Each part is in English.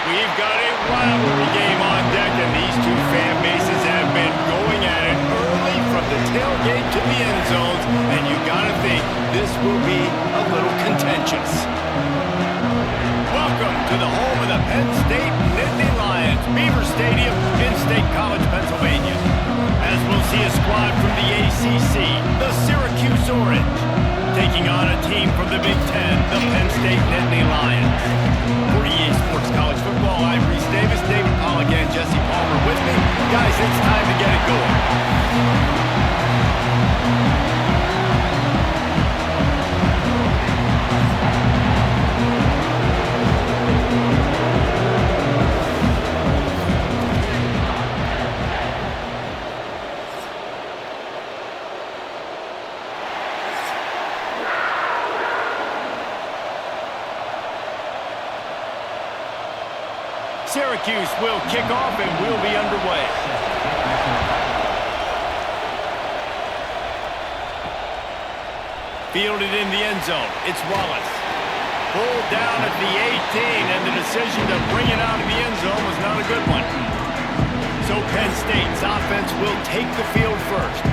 We've got a rivalry game on deck, and these two fan bases have been going at it early from the tailgate to the end zones, and you gotta think this will be a little contentious. Welcome to the home of the Penn State Nittany Lions, Beaver Stadium in State College, Pennsylvania. As we'll see a squad from the ACC, the Syracuse Orange, taking on a team from the Big Ten, the Penn State Nittany Lions. For EA Sports College Football, I'm Reese Davis, David Pollack, and Jesse Palmer with me. Guys, it's time to get it going. Syracuse will kick off and we'll be underway. Fielded in the end zone, it's Wallace. Pulled down at the 18, and the decision to bring it out of the end zone was not a good one. So Penn State's offense will take the field first.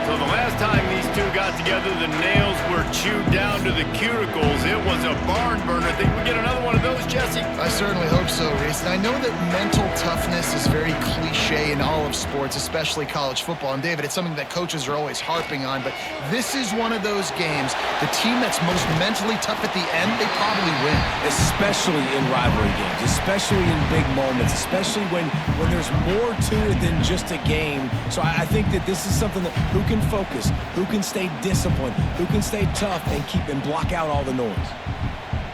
So the last time these two got together, the nails were chewed down to the cuticles. It was a barn burner. Think we get another one of those, Jesse? I certainly hope so, Reese. And I know that mental toughness is very cliche in all of sports, especially college football. And David, it's something that coaches are always harping on. But this is one of those games. The team that's most mentally tough at the end, they probably win. Especially in rivalry games, especially in big moments, especially when there's more to it than just a game. So I think that this is something that who can focus, who can stay disciplined, who can stay tough and block out all the noise.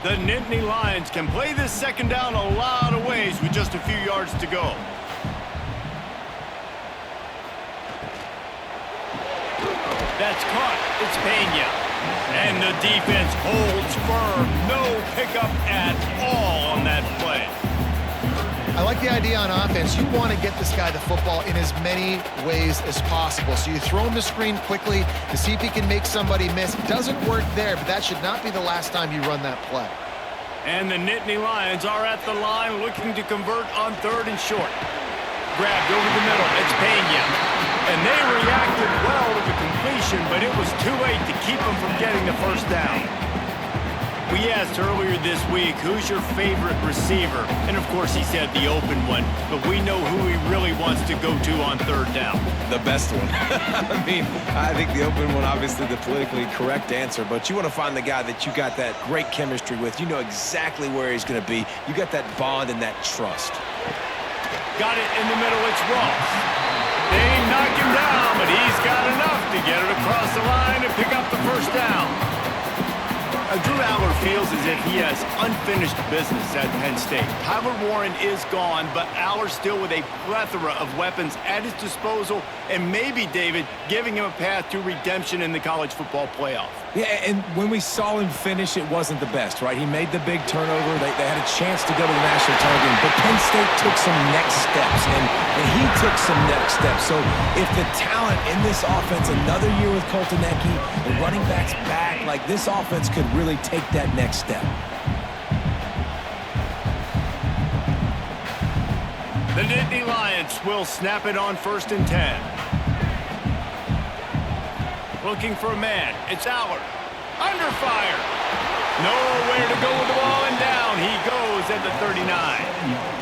The Nittany Lions can play this second down a lot of ways with just a few yards to go. That's caught. It's Penn. And the defense holds firm. No pickup at all on that play. I like the idea on offense. You want to get this guy the football in as many ways as possible. So you throw him the screen quickly to see if he can make somebody miss. It doesn't work there, but that should not be the last time you run that play. And the Nittany Lions are at the line looking to convert on 3rd and short. Grabbed over the middle. It's Penn. And they reacted well to the completion, but it was too late to keep them from getting the first down. We asked earlier this week, who's your favorite receiver? And of course he said the open one, but we know who he really wants to go to on 3rd down. The best one. I think the open one, obviously the politically correct answer, but you want to find the guy that you got that great chemistry with. You know exactly where he's going to be. You got that bond and that trust. Got it in the middle, it's Ross. They knock him down, but he's got enough to get it across the line and pick up the first down. Drew Aller feels as if he has unfinished business at Penn State. Tyler Warren is gone, but Aller still with a plethora of weapons at his disposal, and maybe, David, giving him a path to redemption in the college football playoff. Yeah, and when we saw him finish, it wasn't the best, right? He made the big turnover. They had a chance to go to the national title game, but Penn State took some next steps, and he took some next steps. So if the talent in this offense, another year with Coltonecki, and running backs back, like this offense could really take that next step. The Nittany Lions will snap it on 1st and 10. Looking for a man. It's Aller. Under fire. Nowhere to go with the ball, and down he goes at the 39.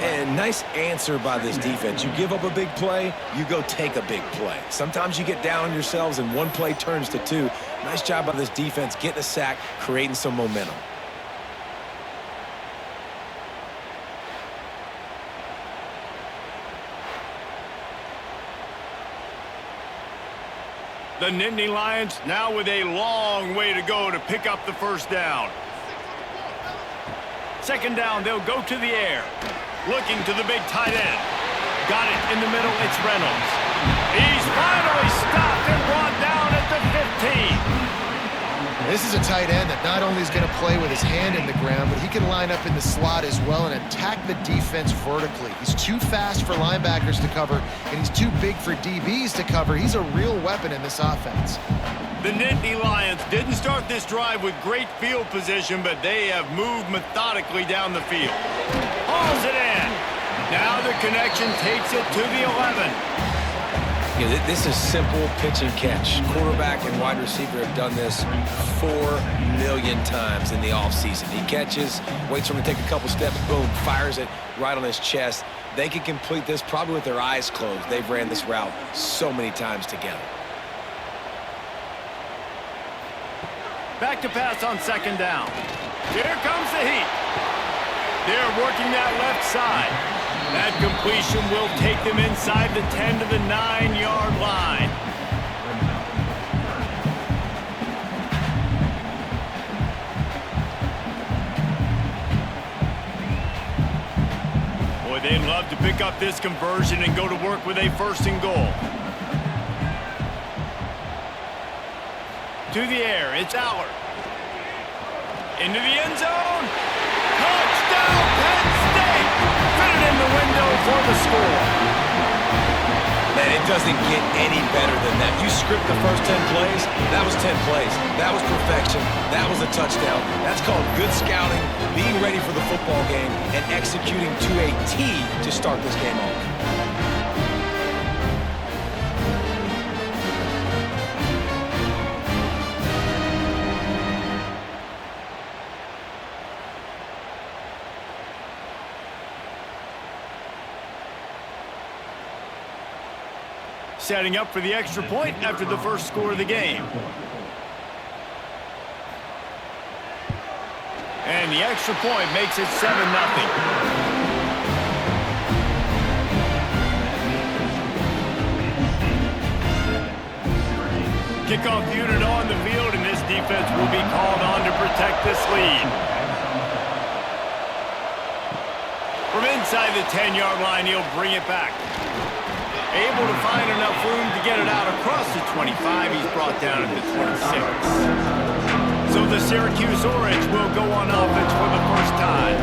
And nice answer by this defense. You give up a big play, you go take a big play. Sometimes you get down on yourselves and one play turns to 2. Nice job by this defense getting a sack, creating some momentum. The Nittany Lions now with a long way to go to pick up the first down. 2nd down, they'll go to the air. Looking to the big tight end. Got it in the middle, it's Reynolds. He's finally stopped and brought down at the 15. This is a tight end that not only is going to play with his hand in the ground, but he can line up in the slot as well and attack the defense vertically. He's too fast for linebackers to cover, and he's too big for DBs to cover. He's a real weapon in this offense. The Nittany Lions didn't start this drive with great field position, but they have moved methodically down the field. Hauls it in. Now the connection takes it to the 11. Yeah, this is simple pitch and catch. Quarterback and wide receiver have done this 4 million times in the offseason. He catches, waits for him to take a couple steps, boom, fires it right on his chest. They can complete this probably with their eyes closed. They've ran this route so many times together. Back to pass on second down. Here comes the heat. They're working that left side. That completion will take them inside the 10 to the 9-yard line. Boy, they'd love to pick up this conversion and go to work with a 1st and goal. To the air, it's Allard. Into the end zone. Touchdown, Penn State! Fit it in the window for the score. Man, it doesn't get any better than that. You script the first 10 plays, that was 10 plays. That was perfection. That was a touchdown. That's called good scouting, being ready for the football game, and executing to a T to start this game off. Setting up for the extra point after the first score of the game. And the extra point makes it 7-0. Kickoff unit on the field, and this defense will be called on to protect this lead. From inside the 10-yard line, he'll bring it back. Able to find enough room to get it out across the 25. He's brought down at the 26. So the Syracuse Orange will go on offense for the first time.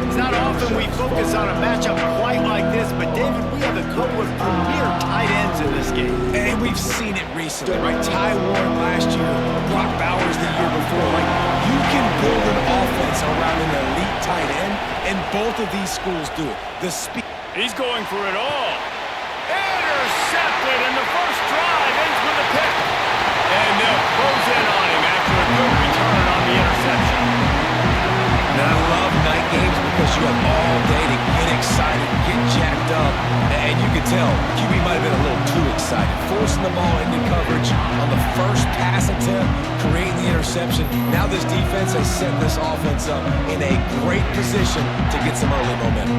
It's not often we focus on a matchup quite like this, but David, we have a couple of premier tight ends in this game. And we've seen it recently, right? Ty Warren last year, Brock Bowers the year before. Like, you can build an offense around an elite tight end, and both of these schools do it. The speed. He's going for it all. Intercepted, and the first drive ends with a pick. And they'll close in on him after a good return on the interception. Now, I love night games because you have all day to get excited, get jacked up, and you can tell QB might have been a little too excited. Forcing the ball into coverage on the first pass attempt, creating the interception. Now this defense has set this offense up in a great position to get some early momentum.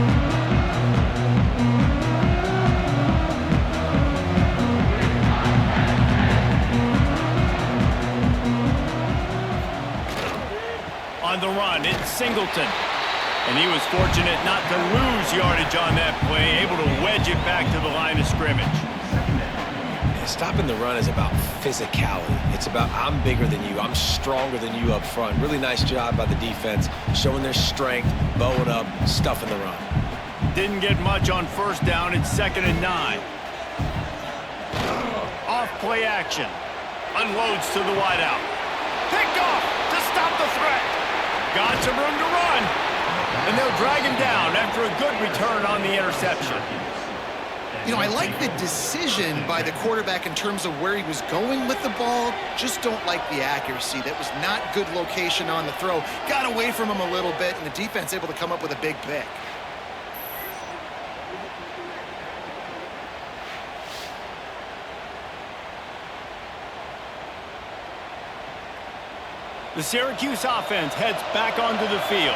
On the run, it's Singleton. And he was fortunate not to lose yardage on that play, able to wedge it back to the line of scrimmage. Stopping the run is about physicality. It's about I'm bigger than you, I'm stronger than you up front. Really nice job by the defense, showing their strength, bowing up, stuffing the run. Didn't get much on first down, it's 2nd and 9. Off play action. Unloads to the wideout. Picked off to stop the threat. Got some room to run. And they'll drag him down after a good return on the interception. You know, I like the decision by the quarterback in terms of where he was going with the ball. Just don't like the accuracy. That was not good location on the throw. Got away from him a little bit, and the defense able to come up with a big pick. The Syracuse offense heads back onto the field.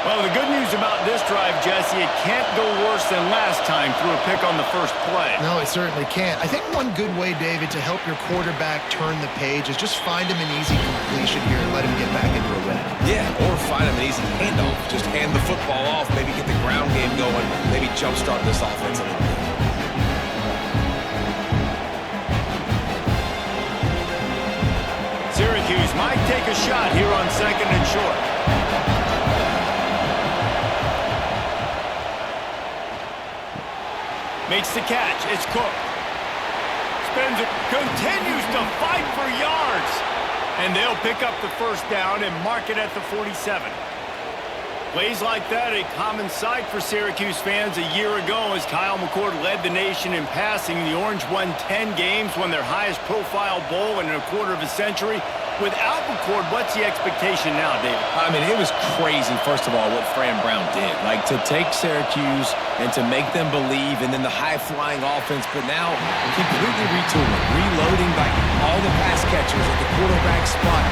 Well, the good news about this drive, Jesse, it can't go worse than last time through a pick on the first play. No, it certainly can't. I think one good way, David, to help your quarterback turn the page is just find him an easy completion here and let him get back into a win. Yeah, or find him an easy handoff. Just hand the football off, maybe get the ground game going, maybe jumpstart this offense a little bit. Syracuse might take a shot here on 2nd and short. Makes the catch. It's Cook. Spins Lions continues to fight for yards. And they'll pick up the first down and mark it at the 47. Plays like that, a common sight for Syracuse fans a year ago as Kyle McCord led the nation in passing. The Orange won 10 games, won their highest profile bowl in a quarter of a century. Without McCord, what's the expectation now, David? I mean, it was crazy, first of all, what Fran Brown did. Like, to take Syracuse and to make them believe, and then the high-flying offense, but now completely retooling, reloading like all the pass catchers at the quarterback spot.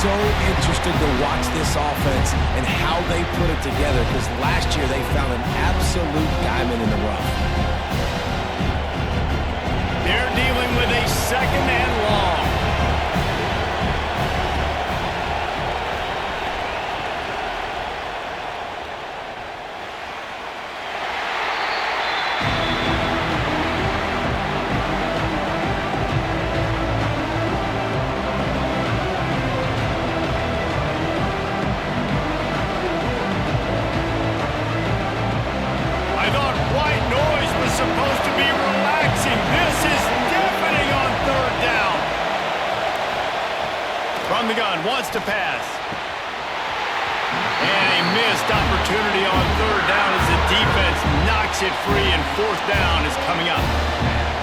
So interested to watch this offense and how they put it together, because last year they found an absolute diamond in the rough. They're dealing with a second and long. Supposed to be relaxing. This is deafening on third down. From the gun, wants to pass. And a missed opportunity on third down as the defense knocks it free, and fourth down is coming up.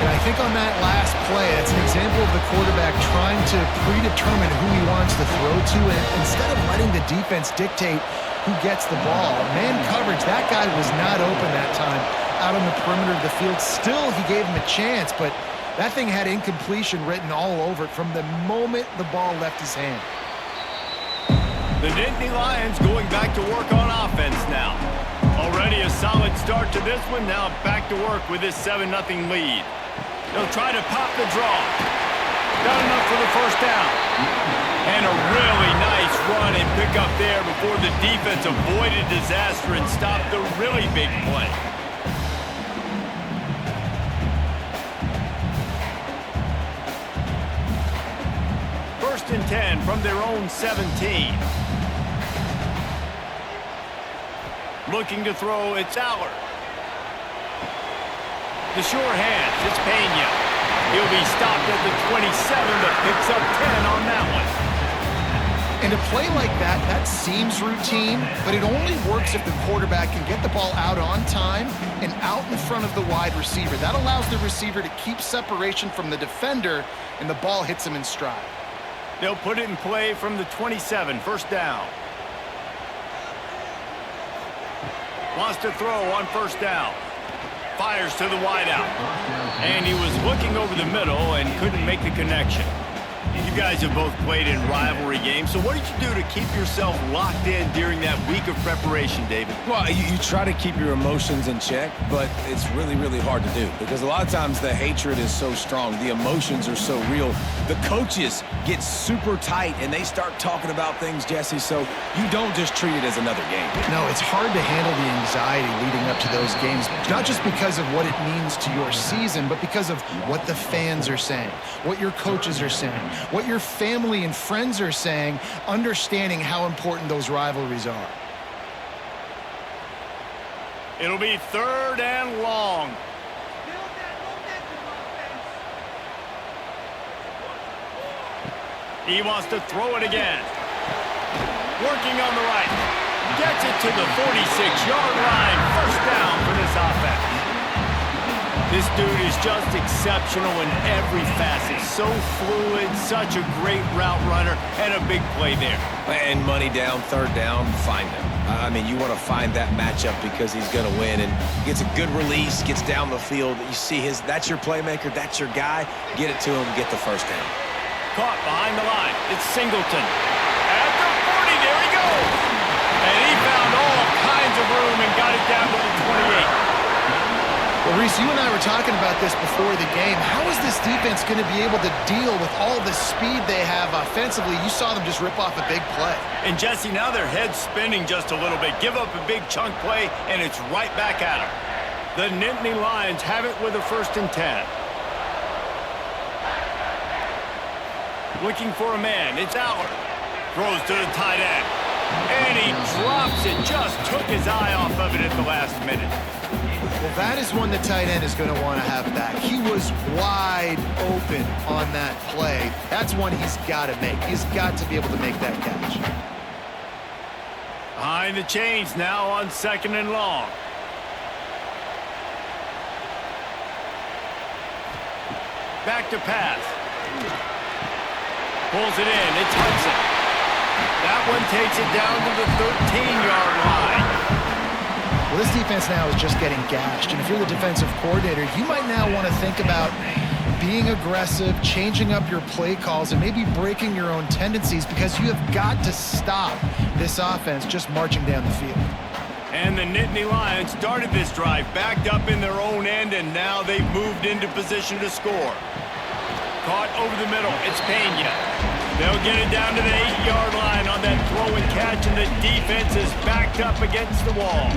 And I think on that last play, it's an example of the quarterback trying to predetermine who he wants to throw to, and instead of letting the defense dictate who gets the ball, man coverage, that guy was not open that time out on the perimeter of the field. Still, he gave him a chance, but that thing had incompletion written all over it from the moment the ball left his hand. The Nittany Lions going back to work on offense now. Already a solid start to this one. Now back to work with this 7-0 lead. They'll try to pop the draw. Got enough for the first down. And a really nice run and pick up there before the defense avoided disaster and stopped the really big play. First and 10 from their own 17. Looking to throw, it's Allard. The sure hands, it's Pena. He'll be stopped at the 27, but picks up 10 on that one. And a play like that, that seems routine, but it only works if the quarterback can get the ball out on time and out in front of the wide receiver. That allows the receiver to keep separation from the defender, and the ball hits him in stride. They'll put it in play from the 27, first down. Wants to throw on first down. Fires to the wideout. And he was looking over the middle and couldn't make the connection. You guys have both played in rivalry games, so what did you do to keep yourself locked in during that week of preparation, David? Well, you try to keep your emotions in check, but it's really, really hard to do because a lot of times the hatred is so strong. The emotions are so real. The coaches get super tight, and they start talking about things, Jesse, so you don't just treat it as another game. No, it's hard to handle the anxiety leading up to those games, not just because of what it means to your season, but because of what the fans are saying, what your coaches are saying, what your family and friends are saying, understanding how important those rivalries are. It'll be third and long. He wants to throw it again. Working on the right. Gets it to the 46-yard line. First down for this offense. This dude is just exceptional in every facet. So fluid, such a great route runner, and a big play there. And money down, third down, find him. I mean, you want to find that matchup because he's going to win, and gets a good release, gets down the field. You see that's your playmaker, that's your guy. Get it to him, get the first down. Caught behind the line. It's Singleton. At the 40, there he goes. And he found all kinds of room and got it down to the 28. Well, Reese, you and I were talking about this before the game. How is this defense going to be able to deal with all the speed they have offensively? You saw them just rip off a big play. And, Jesse, now their head's spinning just a little bit. Give up a big chunk play, and it's right back at them. The Nittany Lions have it with a first and 10. Looking for a man. It's Allard. Throws to the tight end. And he drops it. Just took his eye off of it at the last minute. Well, that is one the tight end is going to want to have back. He was wide open on that play. That's one he's got to make. He's got to be able to make that catch. Behind the chains now on 2nd and long. Back to pass. Pulls it in. It's Hudson. That one takes it down to the 13-yard line. Well, this defense now is just getting gashed. And if you're the defensive coordinator, you might now want to think about being aggressive, changing up your play calls, and maybe breaking your own tendencies, because you have got to stop this offense just marching down the field. And the Nittany Lions started this drive backed up in their own end, and now they've moved into position to score. Caught over the middle. It's Pena. They'll get it down to the 8-yard line on that throw and catch, and the defense is backed up against the wall.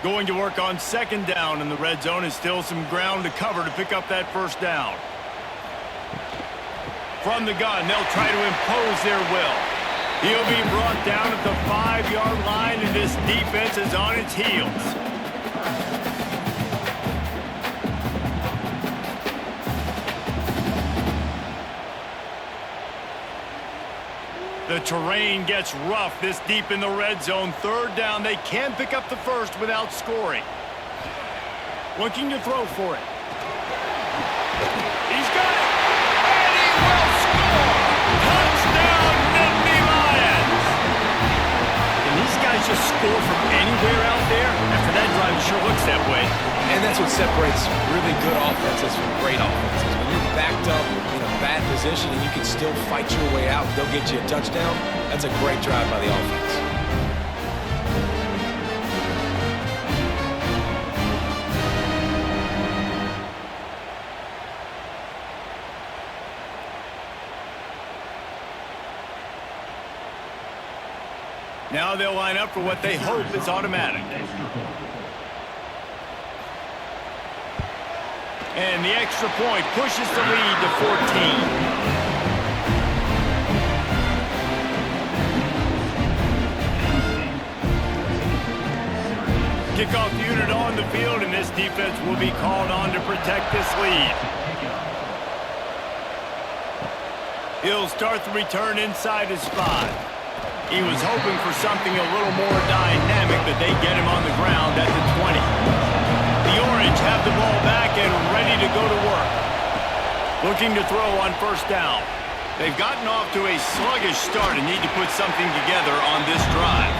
Going to work on 2nd down in the red zone, and still some ground to cover to pick up that 1st down. From the gun, they'll try to impose their will. He'll be brought down at the 5-yard line, and this defense is on its heels. The terrain gets rough this deep in the red zone. 3rd down, they can pick up the 1st without scoring. Looking to throw for it. He's got it! And he will score! Touchdown, Nittany Lions! Can these guys just score from anywhere out there? After that drive, it sure looks that way. And that's what separates really good offenses from great offenses. When you're backed up in a bad position and you can still fight your way out and they'll get you a touchdown, that's a great drive by the offense. Now they'll line up for what they hope is automatic. And the extra point pushes the lead to 14. Kickoff unit on the field, and this defense will be called on to protect this lead. He'll start the return inside his 5. He was hoping for something a little more dynamic, but they get him on the ground at the 20. The Orange have the ball back and ready to go to work. Looking to throw on 1st down. They've gotten off to a sluggish start and need to put something together on this drive.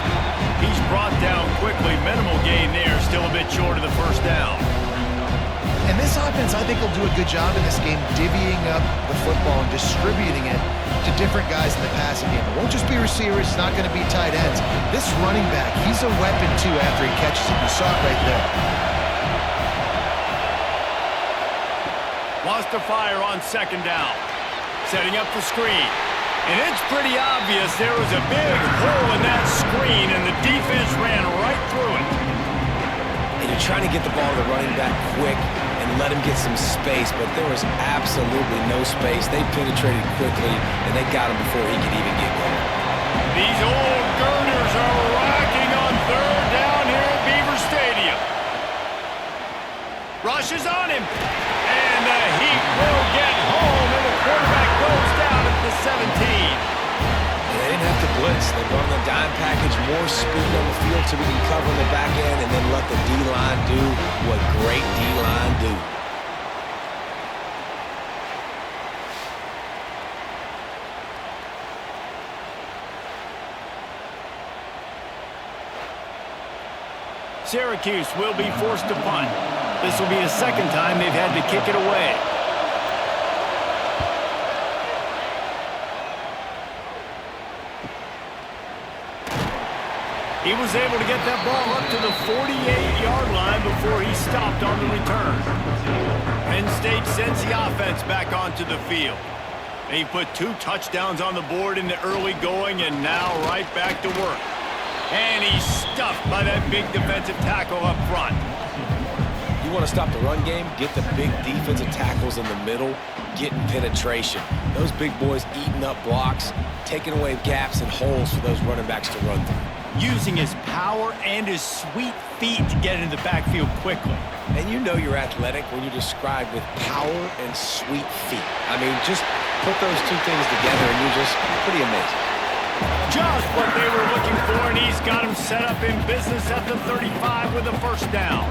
He's brought down quickly. Minimal gain there, still a bit short of the 1st down. And this offense, I think, will do a good job in this game divvying up the football and distributing it to different guys in the passing game. It won't just be receivers. It's not going to be tight ends. This running back, he's a weapon, too, after he catches it. You saw it right there. Lost to fire on 2nd down. Setting up the screen. And it's pretty obvious there was a big hole in that screen, and the defense ran right through it. And you're trying to get the ball to the running back quick and let him get some space, but there was absolutely no space. They penetrated quickly, and they got him before he could even get going. These old girders are rocking on 3rd down here at Beaver Stadium. Rushes on him, and the Heat will get home, and the quarterback goes down at the 17. They didn't have to blitz. They brought in the dime package, more speed on the field so we can cover in the back end, and then let the D-line do what great D-line do. Syracuse will be forced to punt. This will be the 2nd time they've had to kick it away. He was able to get that ball up to the 48-yard line before he stopped on the return. Penn State sends the offense back onto the field. He put 2 touchdowns on the board in the early going, and now right back to work. And he's stuffed by that big defensive tackle up front. You want to stop the run game, get the big defensive tackles in the middle, getting penetration. Those big boys eating up blocks, taking away gaps and holes for those running backs to run through. Using his power and his sweet feet to get into the backfield quickly. And you know you're athletic when you're described with power and sweet feet. I mean, just put those two things together and you're just pretty amazing. Just what they were looking for, and he's got him set up in business at the 35 with a first down.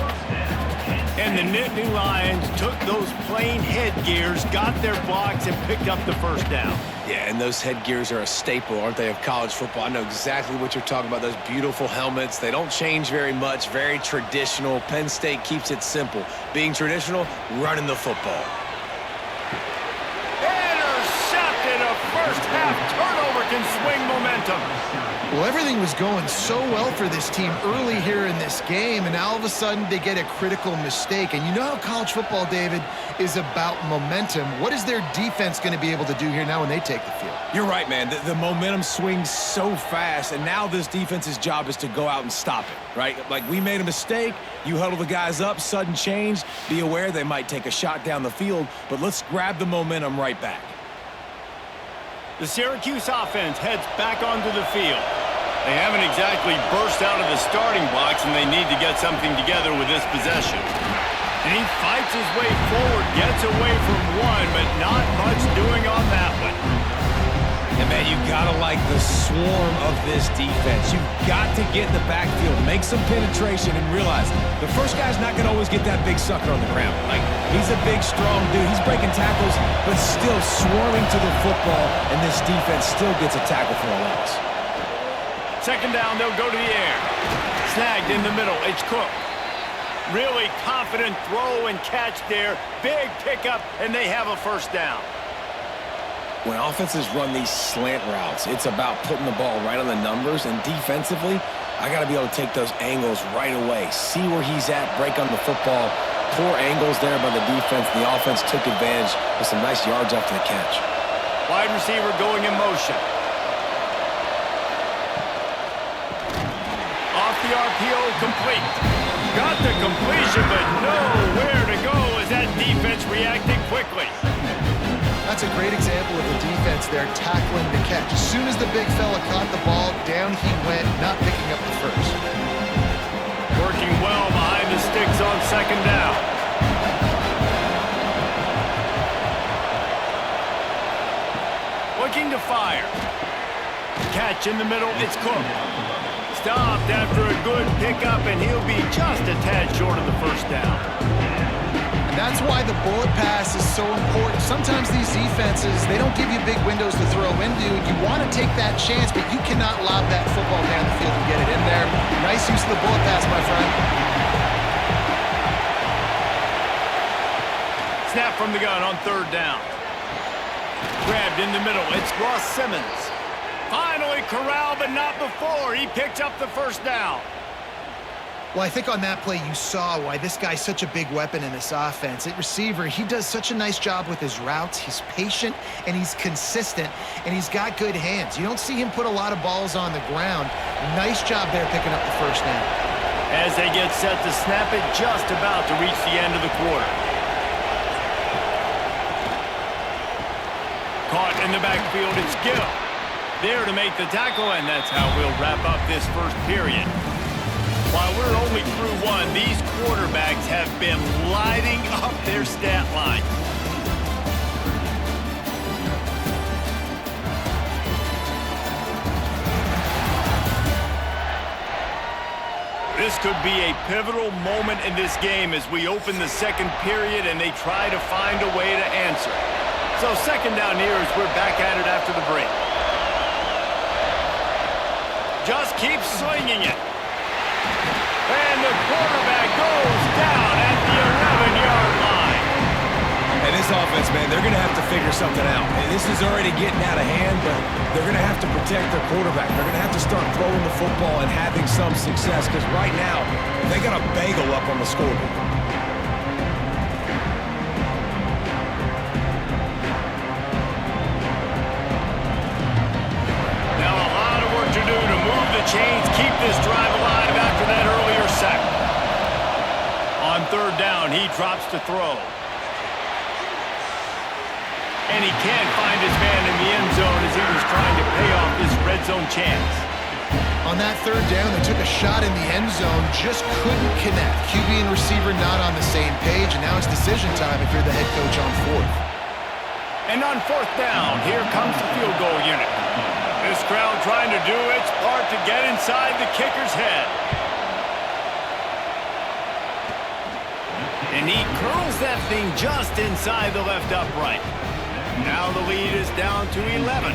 And the Nittany Lions took those plain headgears, got their blocks, and picked up the first down. Yeah, and those headgears are a staple, aren't they, of college football? I know exactly what you're talking about, those beautiful helmets. They don't change very much, very traditional. Penn State keeps it simple. Being traditional, running the football. Intercepted. A first-half turnover can swing momentum. Well, everything was going so well for this team early here in this game, and now all of a sudden they get a critical mistake. And you know how college football, David, is about momentum. What is their defense going to be able to do here now when they take the field? You're right, man. The momentum swings so fast, and now this defense's job is to go out and stop it, right? Like, we made a mistake. You huddle the guys up, sudden change. Be aware they might take a shot down the field, but let's grab the momentum right back. The Syracuse offense heads back onto the field. They haven't exactly burst out of the starting blocks, and they need to get something together with this possession. And he fights his way forward, gets away from one, but not much doing on that one. And, man, you got to like the swarm of this defense. You've got to get in the backfield, make some penetration, and realize the first guy's not going to always get that big sucker on the ground. Like, he's a big, strong dude. He's breaking tackles, but still swarming to the football, and this defense still gets a tackle for a loss. Second down, they'll go to the air. Snagged in the middle, it's Cook. Really confident throw and catch there. Big pickup, and they have a first down. When offenses run these slant routes, it's about putting the ball right on the numbers, and defensively, I got to be able to take those angles right away. See where he's at, break on the football. Poor angles there by the defense. The offense took advantage with some nice yards after the catch. Wide receiver going in motion. Off the RPO, complete. Got the completion, but nowhere to go as that defense reacted quickly. That's a great example of the defense there tackling the catch. As soon as the big fella caught the ball, down he went, not picking up the first. Working well behind the sticks on second down. Looking to fire. Catch in the middle, it's Cook. Stopped after a good pickup, and he'll be just a tad short of the first down. And that's why the bullet pass is so important. Sometimes these defenses, they don't give you big windows to throw into. You want to take that chance, but you cannot lob that football down the field and get it in there. Nice use of the bullet pass, my friend. Snap from the gun on third down. Grabbed in the middle, it's Ross Simmons. Finally corralled, but not before. He picked up the first down. Well, I think on that play you saw why this guy's such a big weapon in this offense. At receiver, he does such a nice job with his routes. He's patient, and he's consistent, and he's got good hands. You don't see him put a lot of balls on the ground. Nice job there picking up the first down. As they get set to snap it, just about to reach the end of the quarter. Caught in the backfield, it's Gill. There to make the tackle, and that's how we'll wrap up this first period. While we're only through one, these quarterbacks have been lighting up their stat line. This could be a pivotal moment in this game as we open the second period and they try to find a way to answer. So second down here as we're back at it after the break. Just keep slinging it. And the quarterback goes down at the 11-yard line. And this offense, man, they're going to have to figure something out. And this is already getting out of hand, but they're going to have to protect their quarterback. They're going to have to start throwing the football and having some success because right now, they got a bagel up on the scoreboard. Chains keep this drive alive after that earlier sack. On third down, he drops to throw. And he can't find his man in the end zone as he was trying to pay off his red zone chance. On that third down, they took a shot in the end zone, just couldn't connect. QB and receiver not on the same page, and now it's decision time if you're the head coach on fourth. And on fourth down, here comes the field goal unit. This crowd trying to do its part to get inside the kicker's head. And he curls that thing just inside the left upright. Now the lead is down to 11.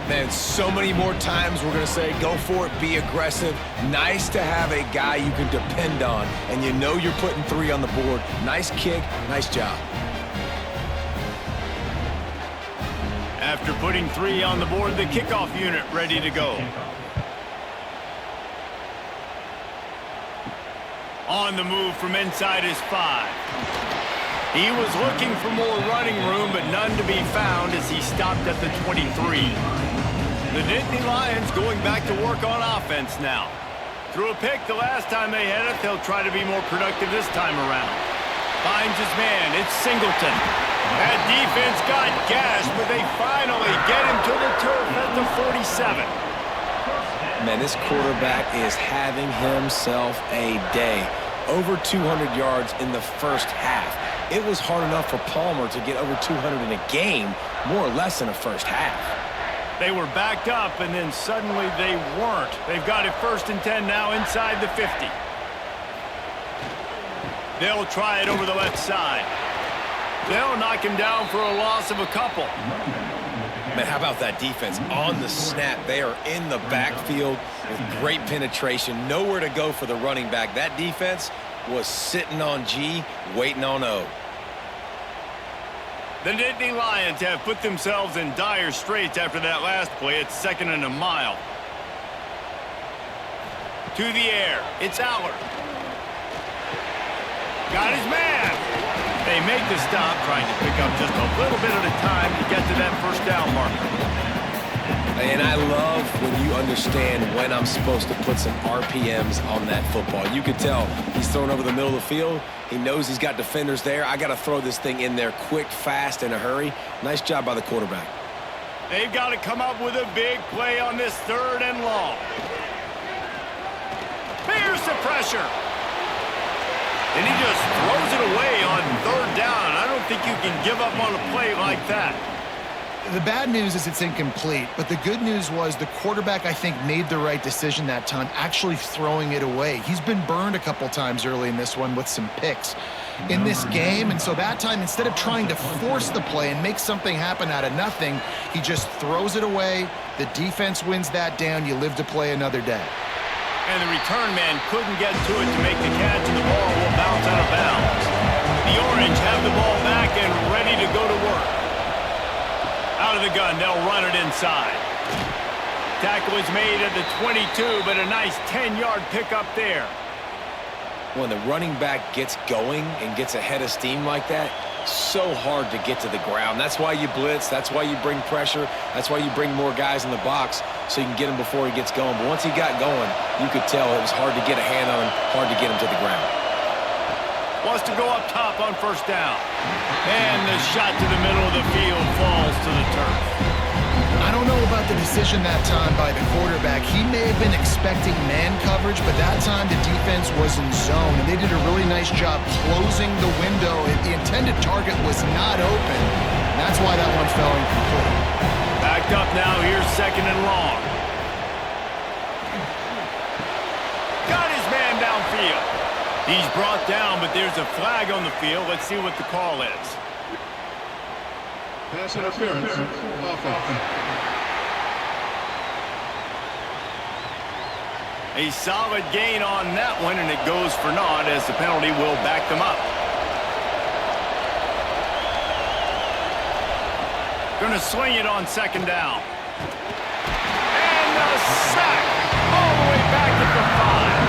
Man, so many more times we're going to say, go for it, be aggressive. Nice to have a guy you can depend on, and you know you're putting 3 on the board. Nice kick, nice job. After putting 3 on the board, the kickoff unit ready to go. On the move from inside his 5. He was looking for more running room, but none to be found as he stopped at the 23. The Nittany Lions going back to work on offense now. Threw a pick the last time they had it. They'll try to be more productive this time around. Finds his man. It's Singleton. That defense got gashed, but they finally get him to the turf at the 47. Man, this quarterback is having himself a day. Over 200 yards in the first half. It was hard enough for Palmer to get over 200 in a game, more or less in the first half. They were backed up, and then suddenly they weren't. They've got it 1st and 10 now inside the 50. They'll try it over the left side. They'll knock him down for a loss of a couple. Man, how about that defense? On the snap, they are in the backfield with great penetration. Nowhere to go for the running back. That defense was sitting on G, waiting on O. The Nittany Lions have put themselves in dire straits after that last play. It's 2nd and a mile. To the air. It's Allard. Got his man. They make the stop, trying to pick up just a little bit at a time to get to that first down marker. And I love when you understand when I'm supposed to put some RPMs on that football. You could tell he's throwing over the middle of the field. He knows he's got defenders there. I got to throw this thing in there quick, fast, in a hurry. Nice job by the quarterback. They've got to come up with a big play on this 3rd and long. Here's the pressure. And he just throws it away on 3rd down. I don't think you can give up on a play like that. The bad news is it's incomplete, but the good news was the quarterback, I think, made the right decision that time, actually throwing it away. He's been burned a couple times early in this one with some picks in this game, and so that time, instead of trying to force the play and make something happen out of nothing, he just throws it away. The defense wins that down. You live to play another day. And the return man couldn't get to it to make the catch, and the ball will bounce out of bounds. The Orange have the ball back and ready to go to work. Out of the gun, they'll run it inside. Tackle is made at the 22, but a nice 10-yard pickup there. When the running back gets going and gets ahead of steam like that, so hard to get to the ground. That's why you blitz. That's why you bring pressure. That's why you bring more guys in the box so you can get him before he gets going. But once he got going, you could tell it was hard to get a hand on him, hard to get him to the ground. Wants to go up top on 1st down. And the shot to the middle of the field falls to the turf. I don't know about the decision that time by the quarterback. He may have been expecting man coverage, but that time the defense was in zone, and they did a really nice job closing the window. The intended target was not open. And that's why that one fell incomplete. Backed up now. Here's 2nd and long. Got his man downfield. He's brought down, but there's a flag on the field. Let's see what the call is. Pass interference. Offense. A solid gain on that one, and it goes for naught as the penalty will back them up. Going to swing it on 2nd down. And a sack all the way back at the 5.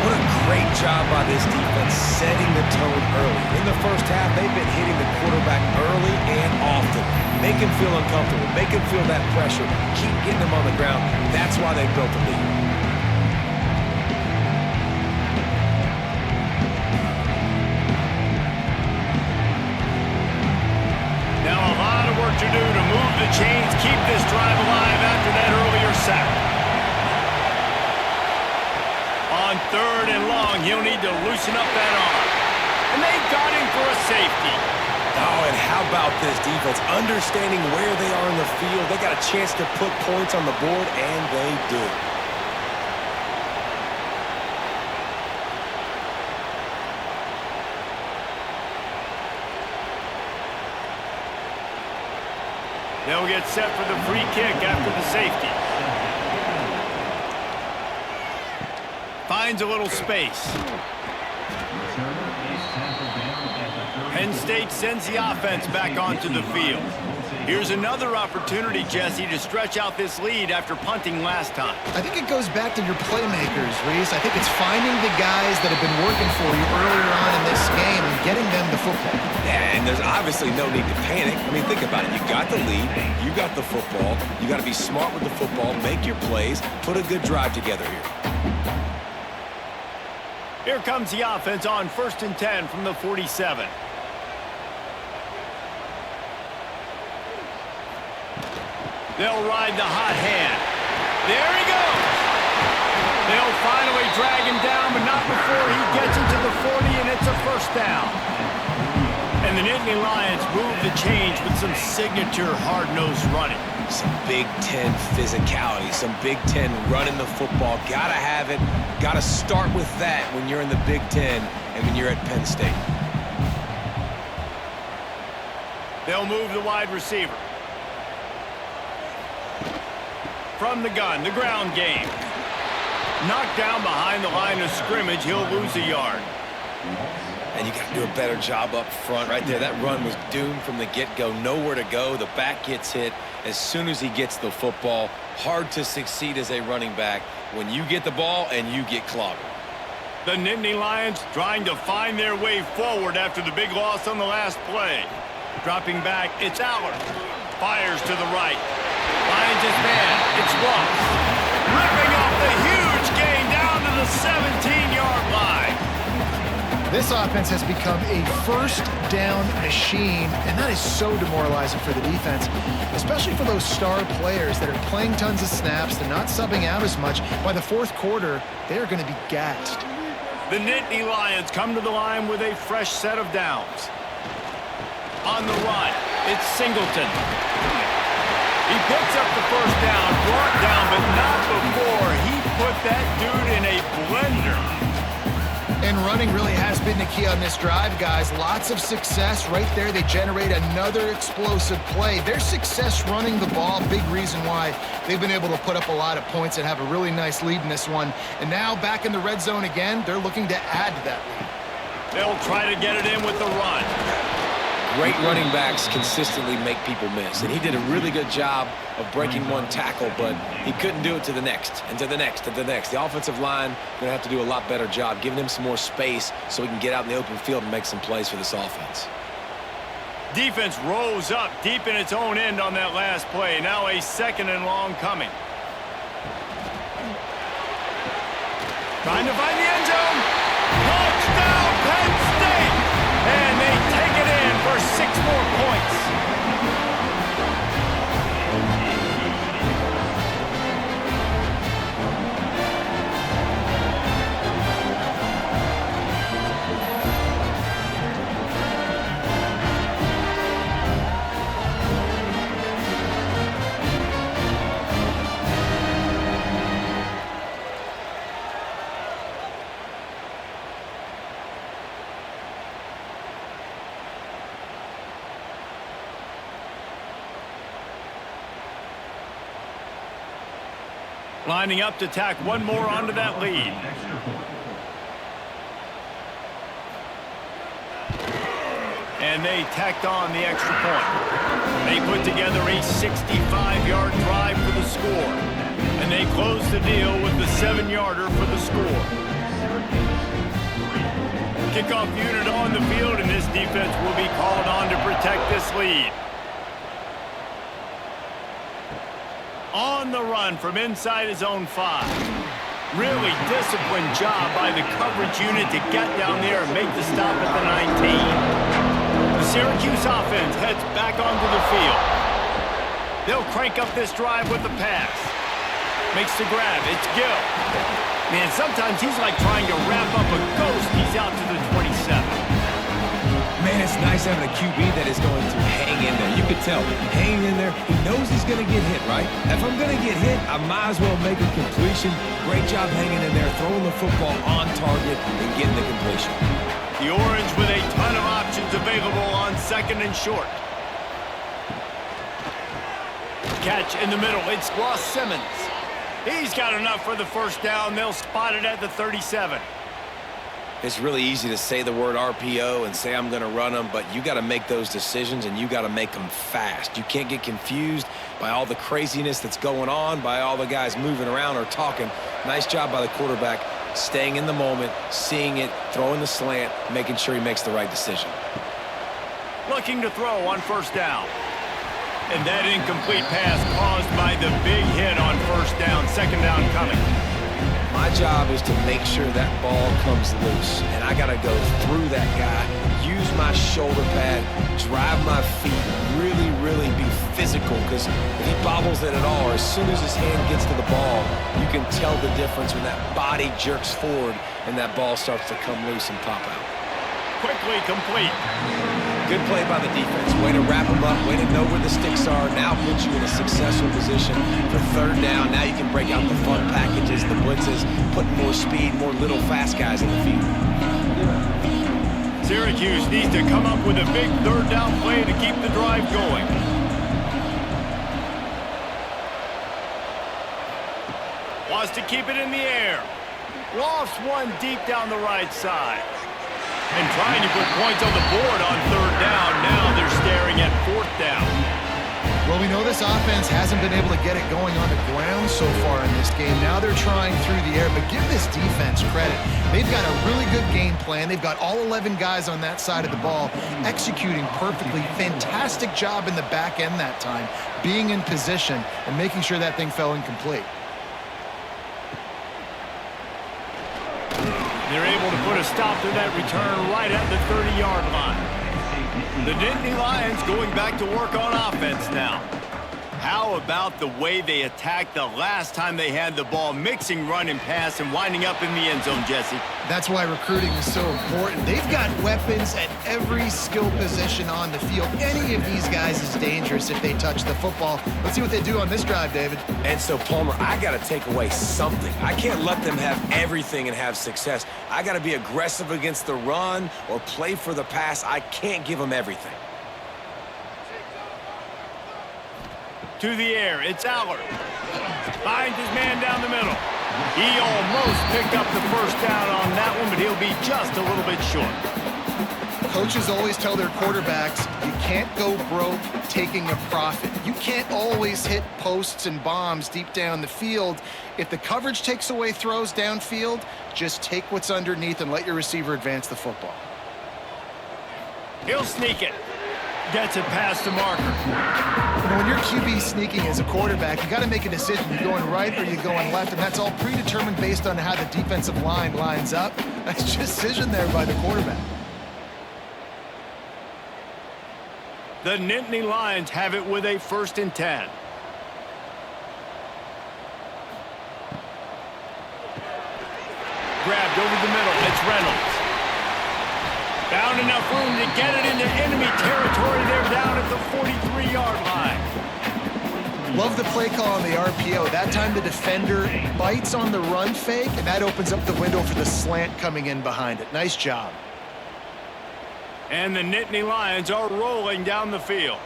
What a great job by this defense setting the tone early. In the first half, they've been hitting the quarterback early and often. Make him feel uncomfortable. Make him feel that pressure. Keep getting him on the ground. That's why they built the lead. Now this drive alive after that earlier sack. On 3rd and long, he'll need to loosen up that arm. And they got him for a safety. Oh, and how about this defense? Understanding where they are in the field. They got a chance to put points on the board, and they do. They'll get set for the free kick after the safety. Finds a little space. Penn State sends the offense back onto the field. Here's another opportunity, Jesse, to stretch out this lead after punting last time. I think it goes back to your playmakers, Reese. I think it's finding the guys that have been working for you earlier on in this game and getting them the football. Yeah, and there's obviously no need to panic. I mean, think about it. You got the lead. You got the football. You got to be smart with the football, make your plays, put a good drive together here. Here comes the offense on 1st and 10 from the 47. They'll ride the hot hand. There he goes. They'll finally drag him down, but not before he gets into the 40, and it's a 1st down. And the Nittany Lions move the change with some signature hard-nosed running. Some Big Ten physicality, some Big Ten running the football. Gotta have it. Gotta start with that when you're in the Big Ten and when you're at Penn State. They'll move the wide receiver. From the gun, the ground game. Knocked down behind the line of scrimmage, he'll lose a yard. And you got to do a better job up front right there. That run was doomed from the get-go. Nowhere to go. The back gets hit as soon as he gets the football. Hard to succeed as a running back when you get the ball and you get clobbered. The Nittany Lions trying to find their way forward after the big loss on the last play. Dropping back, it's Allard. Fires to the right. Finds his man. It's Ross. Ripping off the huge gain down to the 17-yard line. This offense has become a 1st down machine, and that is so demoralizing for the defense, especially for those star players that are playing tons of snaps. They're not subbing out as much. By the 4th quarter, they are going to be gassed. The Nittany Lions come to the line with a fresh set of downs. On the run, it's Singleton. He picks up the 1st down, brought down, but not before he put that dude in a blender. And running really has been the key on this drive, guys. Lots of success right there. They generate another explosive play. Their success running the ball, big reason why they've been able to put up a lot of points and have a really nice lead in this one. And now back in the red zone again, they're looking to add to that lead. They'll try to get it in with the run. Great running backs consistently make people miss, and he did a really good job of breaking one tackle, but he couldn't do it to the next, and to the next, and to the next. The offensive line going to have to do a lot better job, giving him some more space so he can get out in the open field and make some plays for this offense. Defense rose up deep in its own end on that last play. Now a 2nd and long coming. Trying to find the end zone. Touchdown, Penn State! And they take it in for 6 more points. Lining up to tack one more onto that lead. And they tacked on the extra point. They put together a 65-yard drive for the score. And they close the deal with the 7-yarder for the score. Kickoff unit on the field, and this defense will be called on to protect this lead. On the run from inside his own 5. Really disciplined job by the coverage unit to get down there and make the stop at the 19. The Syracuse offense heads back onto the field. They'll crank up this drive with the pass. Makes the grab. It's Gill. Man, sometimes he's like trying to wrap up a ghost. He's out to the 27. Man, it's nice having a QB that is going to hang in there. You could tell, hanging in there, he knows he's going to get hit, right? If I'm going to get hit, I might as well make a completion. Great job hanging in there, throwing the football on target and getting the completion. The Orange with a ton of options available on 2nd and short. Catch in the middle. It's Ross Simmons. He's got enough for the first down. They'll spot it at the 37. It's really easy to say the word RPO and say I'm going to run them, but you got to make those decisions and you got to make them fast. You can't get confused by all the craziness that's going on, by all the guys moving around or talking. Nice job by the quarterback, staying in the moment, seeing it, throwing the slant, making sure he makes the right decision. Looking to throw on first down. And that incomplete pass caused by the big hit on first down. 2nd down coming. My job is to make sure that ball comes loose, and I got to go through that guy, use my shoulder pad, drive my feet, really be physical, because if he bobbles it at all, or as soon as his hand gets to the ball, you can tell the difference when that body jerks forward and that ball starts to come loose and pop out. Quickly complete. Good play by the defense. Way to wrap them up. Way to know where the sticks are. Now puts you in a successful position for 3rd down. Now you can break out the fun packages, the blitzes, putting more speed, more little fast guys in the field. Syracuse needs to come up with a big 3rd down play to keep the drive going. Wants to keep it in the air. Lofts one deep down the right side. And trying to put points on the board on 3rd down. Now they're staring at 4th down. Well, we know this offense hasn't been able to get it going on the ground so far in this game. Now they're trying through the air, but give this defense credit. They've got a really good game plan. They've got all 11 guys on that side of the ball executing perfectly. Fantastic job in the back end that time, being in position and making sure that thing fell incomplete. They're able to put a stop to that return right at the 30-yard line. The Nittany Lions going back to work on offense now. How about the way they attacked the last time they had the ball, mixing run and pass and winding up in the end zone, Jesse? That's why recruiting is so important. They've got weapons at every skill position on the field. Any of these guys is dangerous if they touch the football. Let's see what they do on this drive, David. And so, Palmer, I got to take away something. I can't let them have everything and have success. I got to be aggressive against the run or play for the pass. I can't give them everything. To the air, it's Allard. Finds his man down the middle. He almost picked up the first down on that one, but he'll be just a little bit short. Coaches always tell their quarterbacks, you can't go broke taking a profit. You can't always hit posts and bombs deep down the field. If the coverage takes away throws downfield, just take what's underneath and let your receiver advance the football. He'll sneak it. Gets it past the marker. You know, when you're QB sneaking as a quarterback, you got to make a decision. You're going right or you're going left, and that's all predetermined based on how the defensive line lines up. That's just decision there by the quarterback. The Nittany Lions have it with a 1st and 10. Grabbed over the middle. It's Reynolds. Found enough room to get it into enemy territory. They're down at the 43-yard line. Love the play call on the RPO. That time the defender bites on the run fake, and that opens up the window for the slant coming in behind it. Nice job. And the Nittany Lions are rolling down the field.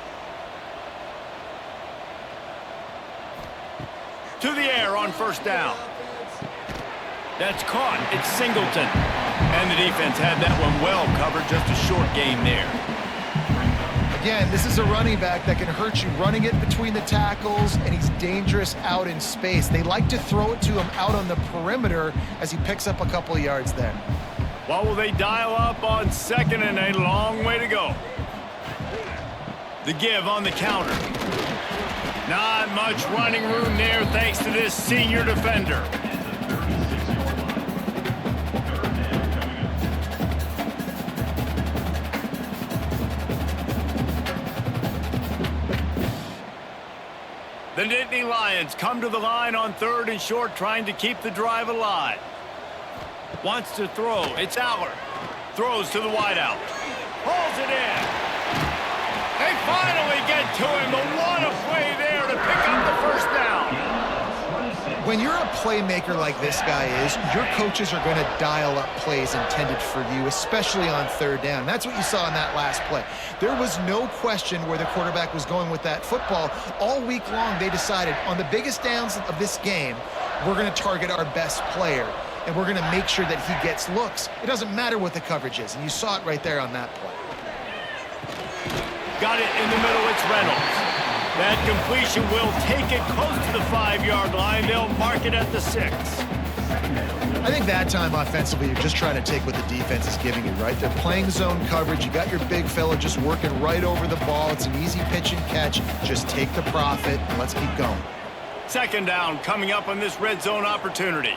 To the air on 1st down. That's caught. It's Singleton. And the defense had that one well covered. Just a short game there. Again, this is a running back that can hurt you running it between the tackles, and he's dangerous out in space. They like to throw it to him out on the perimeter as he picks up a couple of yards there. What will they dial up on 2nd and a long way to go? The give on the counter. Not much running room there thanks to this senior defender. The Nittany Lions come to the line on 3rd and short, trying to keep the drive alive. Wants to throw. It's Aller. Throws to the wideout. Pulls it in. They finally get to him. But what a play there to pick up the first down. When you're a playmaker like this guy is, your coaches are going to dial up plays intended for you, especially on 3rd down. That's what you saw in that last play. There was no question where the quarterback was going with that football. All week long, they decided on the biggest downs of this game, we're going to target our best player, and we're going to make sure that he gets looks. It doesn't matter what the coverage is, and you saw it right there on that play. Got it in the middle. It's Reynolds. That completion will take it close to the 5-yard line. They'll mark it at the 6. I think that time offensively, you're just trying to take what the defense is giving you, right? They're playing zone coverage. You got your big fella just working right over the ball. It's an easy pitch and catch. Just take the profit, and let's keep going. 2nd down coming up on this red zone opportunity.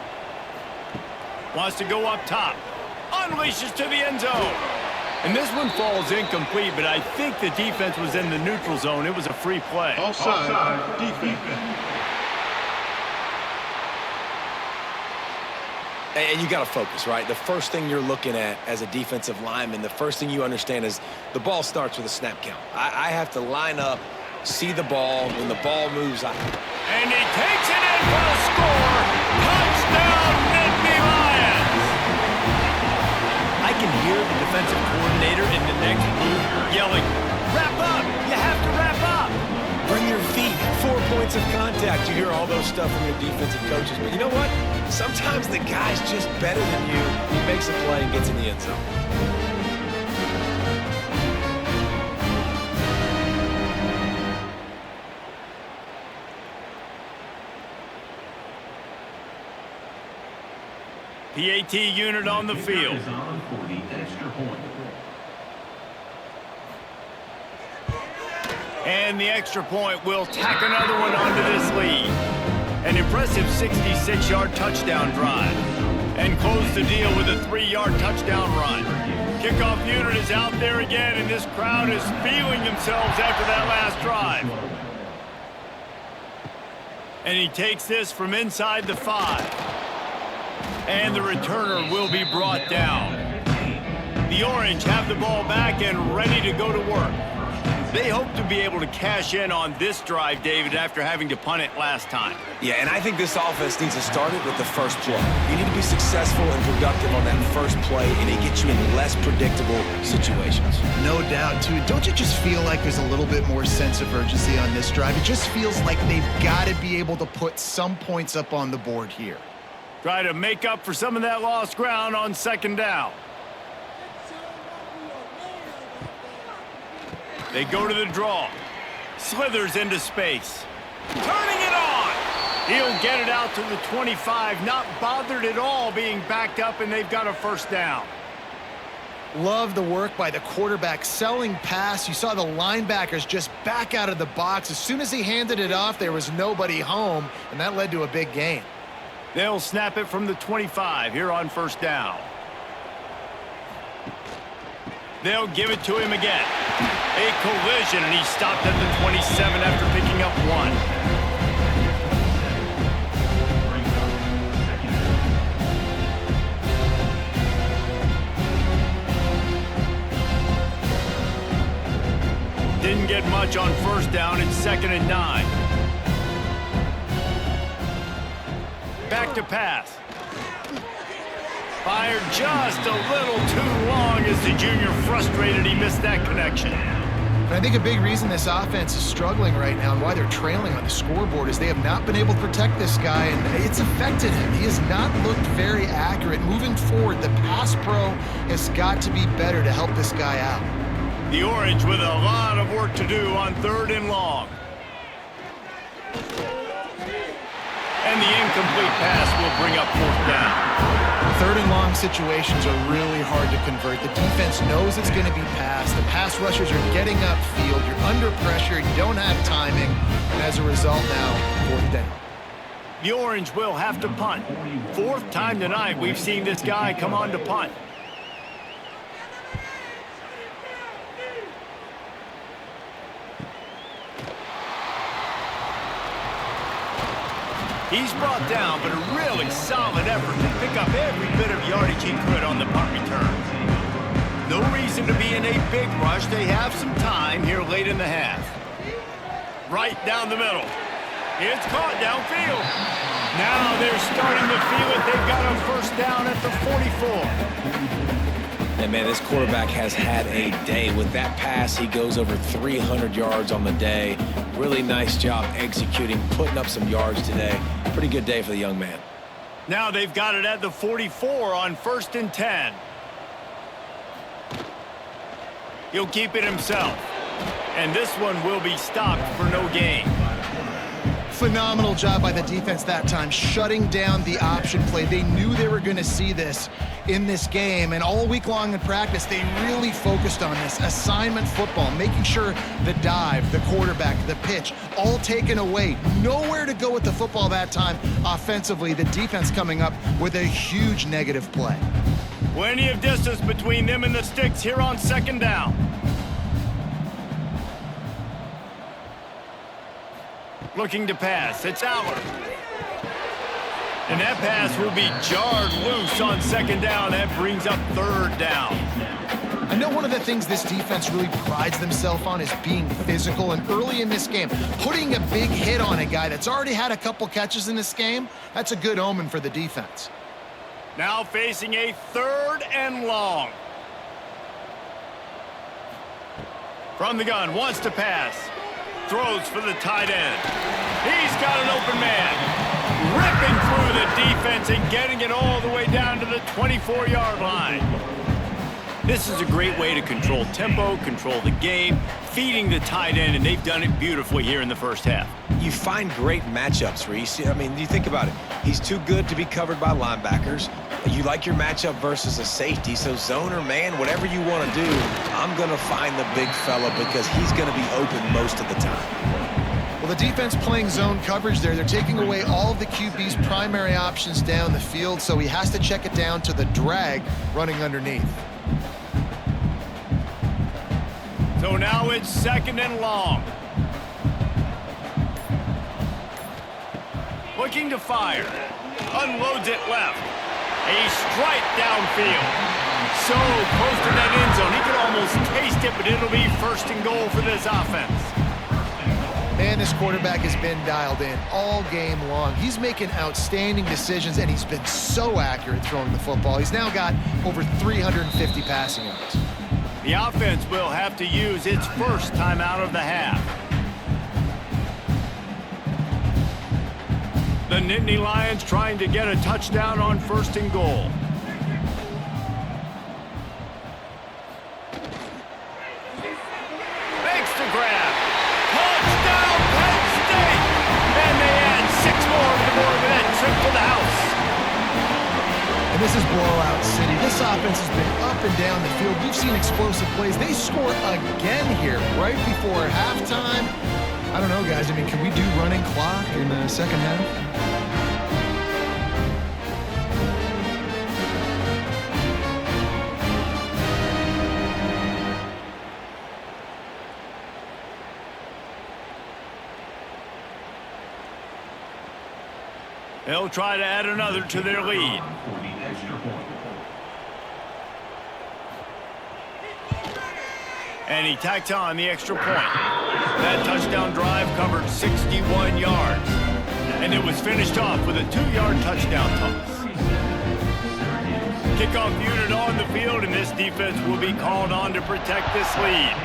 Wants to go up top. Unleashes to the end zone. And this one falls incomplete, but I think the defense was in the neutral zone. It was a free play. Offside. Defense. And you got to focus, right? The first thing you're looking at as a defensive lineman, the first thing you understand is the ball starts with a snap count. I have to line up, see the ball. When the ball moves, And he takes it in for the score. Touchdown, Nittany Lions. I can hear the defensive coordinator in the next booth yelling, "Wrap up! You have to wrap up!" bring your feet, 4 points of contact. You hear all those stuff from your defensive coaches. But you know what? Sometimes the guy's just better than you. He makes a play and gets in the end zone. PAT unit on the field. And the extra point will tack another one onto this lead. An impressive 66-yard touchdown drive. And close the deal with a 3-yard touchdown run. Kickoff unit is out there again, and this crowd is feeling themselves after that last drive. And he takes this from inside the 5. And the returner will be brought down. The Orange have the ball back and ready to go to work. They hope to be able to cash in on this drive, David, after having to punt it last time. Yeah, and I think this offense needs to start it with the first play. You need to be successful and productive on that first play, and it gets you in less predictable situations. No doubt, too. Don't you just feel like there's a little bit more sense of urgency on this drive? It just feels like they've got to be able to put some points up on the board here. Try to make up for some of that lost ground on 2nd down. They go to the draw. Slithers into space. Turning it on. He'll get it out to the 25. Not bothered at all being backed up, and they've got a 1st down. Love the work by the quarterback selling pass. You saw the linebackers just back out of the box. As soon as he handed it off, there was nobody home, and that led to a big gain. They'll snap it from the 25 here on 1st down. They'll give it to him again. A collision, and he stopped at the 27 after picking up 1. Didn't get much on 1st down. It's 2nd and 9. Back to pass. Fired just a little too long as the junior frustrated. He missed that connection. I think a big reason this offense is struggling right now and why they're trailing on the scoreboard is they have not been able to protect this guy, and it's affected him. He has not looked very accurate. Moving forward, the pass pro has got to be better to help this guy out. The Orange with a lot of work to do on 3rd and long. And the incomplete pass will bring up 4th down. 3rd and long situations are really hard to convert. The defense knows it's going to be passed. The pass rushers are getting upfield. You're under pressure. You don't have timing. And as a result now, 4th down. The Orange will have to punt. 4th time tonight we've seen this guy come on to punt. He's brought down, but a really solid effort to pick up every bit of yardage he could on the punt return. No reason to be in a big rush. They have some time here late in the half. Right down the middle. It's caught downfield. Now they're starting to feel it. They've got a first down at the 44. And, man, this quarterback has had a day. With that pass, he goes over 300 yards on the day. Really nice job executing, putting up some yards today. Pretty good day for the young man. Now they've got it at the 44 on 1st and 10. He'll keep it himself. And this one will be stopped for no gain. Phenomenal job by the defense that time, shutting down the option play. They knew they were going to see this in this game, and all week long in practice, they really focused on this assignment football, making sure the dive, the quarterback, the pitch, all taken away. Nowhere to go with the football that time offensively. The defense coming up with a huge negative play. Plenty of distance between them and the sticks here on 2nd down. Looking to pass. It's Aller. And that pass will be jarred loose on 2nd down. That brings up 3rd down. I know one of the things this defense really prides themselves on is being physical, and early in this game, putting a big hit on a guy that's already had a couple catches in this game, that's a good omen for the defense. Now facing a 3rd and long. From the gun, wants to pass. Throws for the tight end. He's got an open man. Ripping through the defense and getting it all the way down to the 24-yard line. This is a great way to control tempo, control the game, feeding the tight end, and they've done it beautifully here in the first half. You find great matchups, Reese. I mean, you think about it. He's too good to be covered by linebackers. You like your matchup versus a safety, so zone or man, whatever you want to do, I'm going to find the big fella because he's going to be open most of the time. Well, the defense playing zone coverage there. They're taking away all of the QB's primary options down the field, so he has to check it down to the drag running underneath. So now it's 2nd and long. Looking to fire. Unloads it left. A strike downfield. So close to that end zone. He could almost taste it, but it'll be 1st and goal for this offense. Man, this quarterback has been dialed in all game long. He's making outstanding decisions, and he's been so accurate throwing the football. He's now got over 350 passing yards. The offense will have to use its first timeout of the half. The Nittany Lions trying to get a touchdown on 1st and goal. Makes the grab. Touchdown, Penn State! And they add 6 more to the board with that trip to the house. And this is blowout city. This offense has been up and down the field. We've seen explosive plays. They score again here right before halftime. I don't know, guys. I mean, can we do running clock in the second half? They'll try to add another to their lead. And he tacked on the extra point. That touchdown drive covered 61 yards. And it was finished off with a 2-yard touchdown toss. Kickoff unit on the field, and this defense will be called on to protect this lead.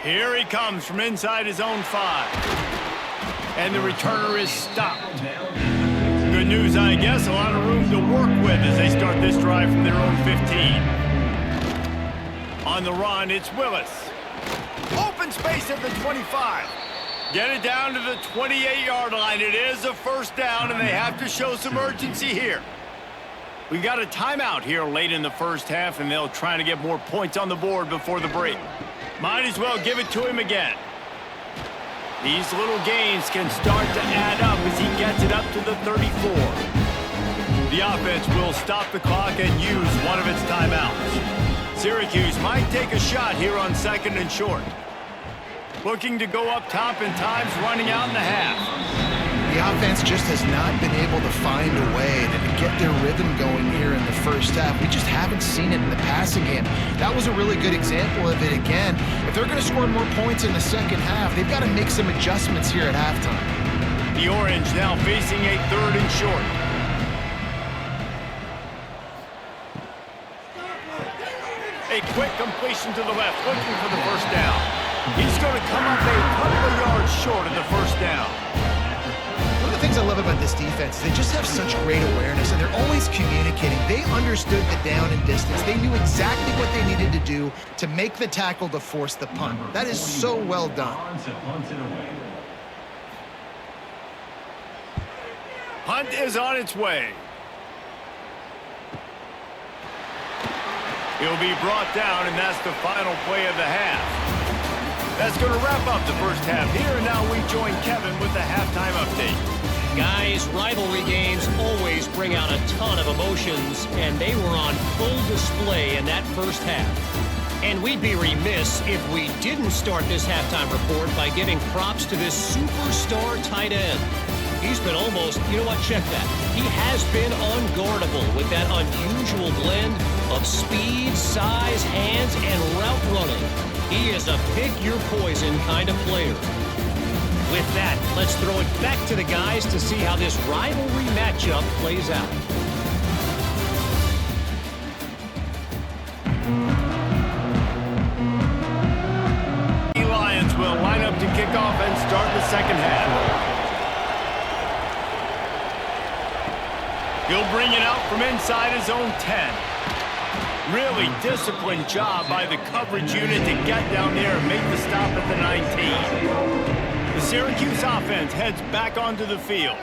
Here he comes from inside his own 5. And the returner is stopped. Good news, I guess. A lot of room to work with as they start this drive from their own 15. On the run, it's Willis. Open space at the 25. Get it down to the 28-yard line. It is a 1st down, and they have to show some urgency here. We got a timeout here late in the first half, and they'll try to get more points on the board before the break. Might as well give it to him again. These little gains can start to add up as he gets it up to the 34. The offense will stop the clock and use one of its timeouts. Syracuse might take a shot here on 2nd and short. Looking to go up top and time's running out in the half. The offense just has not been able to find a way to get their rhythm going here in the first half. We just haven't seen it in the passing game. That was a really good example of it again. If they're going to score more points in the second half, they've got to make some adjustments here at halftime. The Orange now facing a 3rd and short. A quick completion to the left, looking for the first down. He's going to come up a couple of yards short of the first down. One of the things I love about this defense is they just have such great awareness, and they're always communicating. They understood the down and distance. They knew exactly what they needed to do to make the tackle to force the punt. That is so well done. Punt is on its way. He'll be brought down, and that's the final play of the half. That's going to wrap up the first half here, and now we join Kevin with the halftime update. Guys, rivalry games always bring out a ton of emotions, and they were on full display in that first half. And we'd be remiss if we didn't start this halftime report by giving props to this superstar tight end. He's been almost, you know what, check that. He has been unguardable with that unusual blend of speed, size, hands, and route running. He is a pick-your-poison kind of player. With that, let's throw it back to the guys to see how this rivalry matchup plays out. The Lions will line up to kick off and start the second half. He'll bring it out from inside his own 10. Really disciplined job by the coverage unit to get down there and make the stop at the 19. The Syracuse offense heads back onto the field.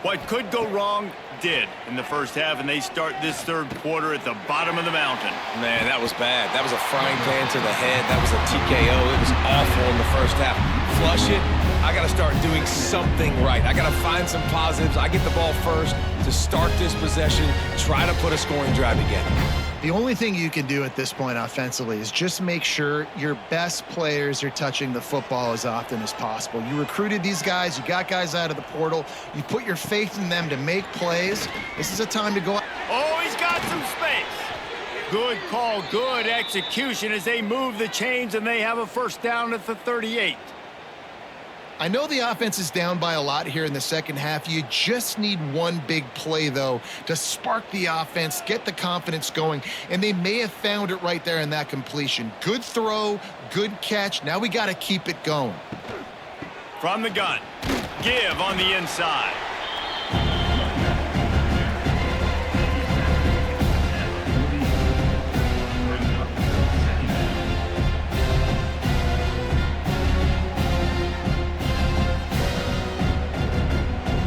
What could go wrong did in the first half, and they start this third quarter at the bottom of the mountain. Man, that was bad. That was a frying pan to the head. That was a TKO. It was awful in the first half. Flush it. I got to start doing something right. I got to find some positives. I get the ball first to start this possession, try to put a scoring drive together. The only thing you can do at this point offensively is just make sure your best players are touching the football as often as possible. You recruited these guys. You got guys out of the portal. You put your faith in them to make plays. This is a time to go. Oh, he's got some space. Good call, good execution as they move the chains, and they have a first down at the 38. I know the offense is down by a lot here in the second half. You just need one big play, though, to spark the offense, get the confidence going, and they may have found it right there in that completion. Good throw, good catch. Now we got to keep it going. From the gun, give on the inside.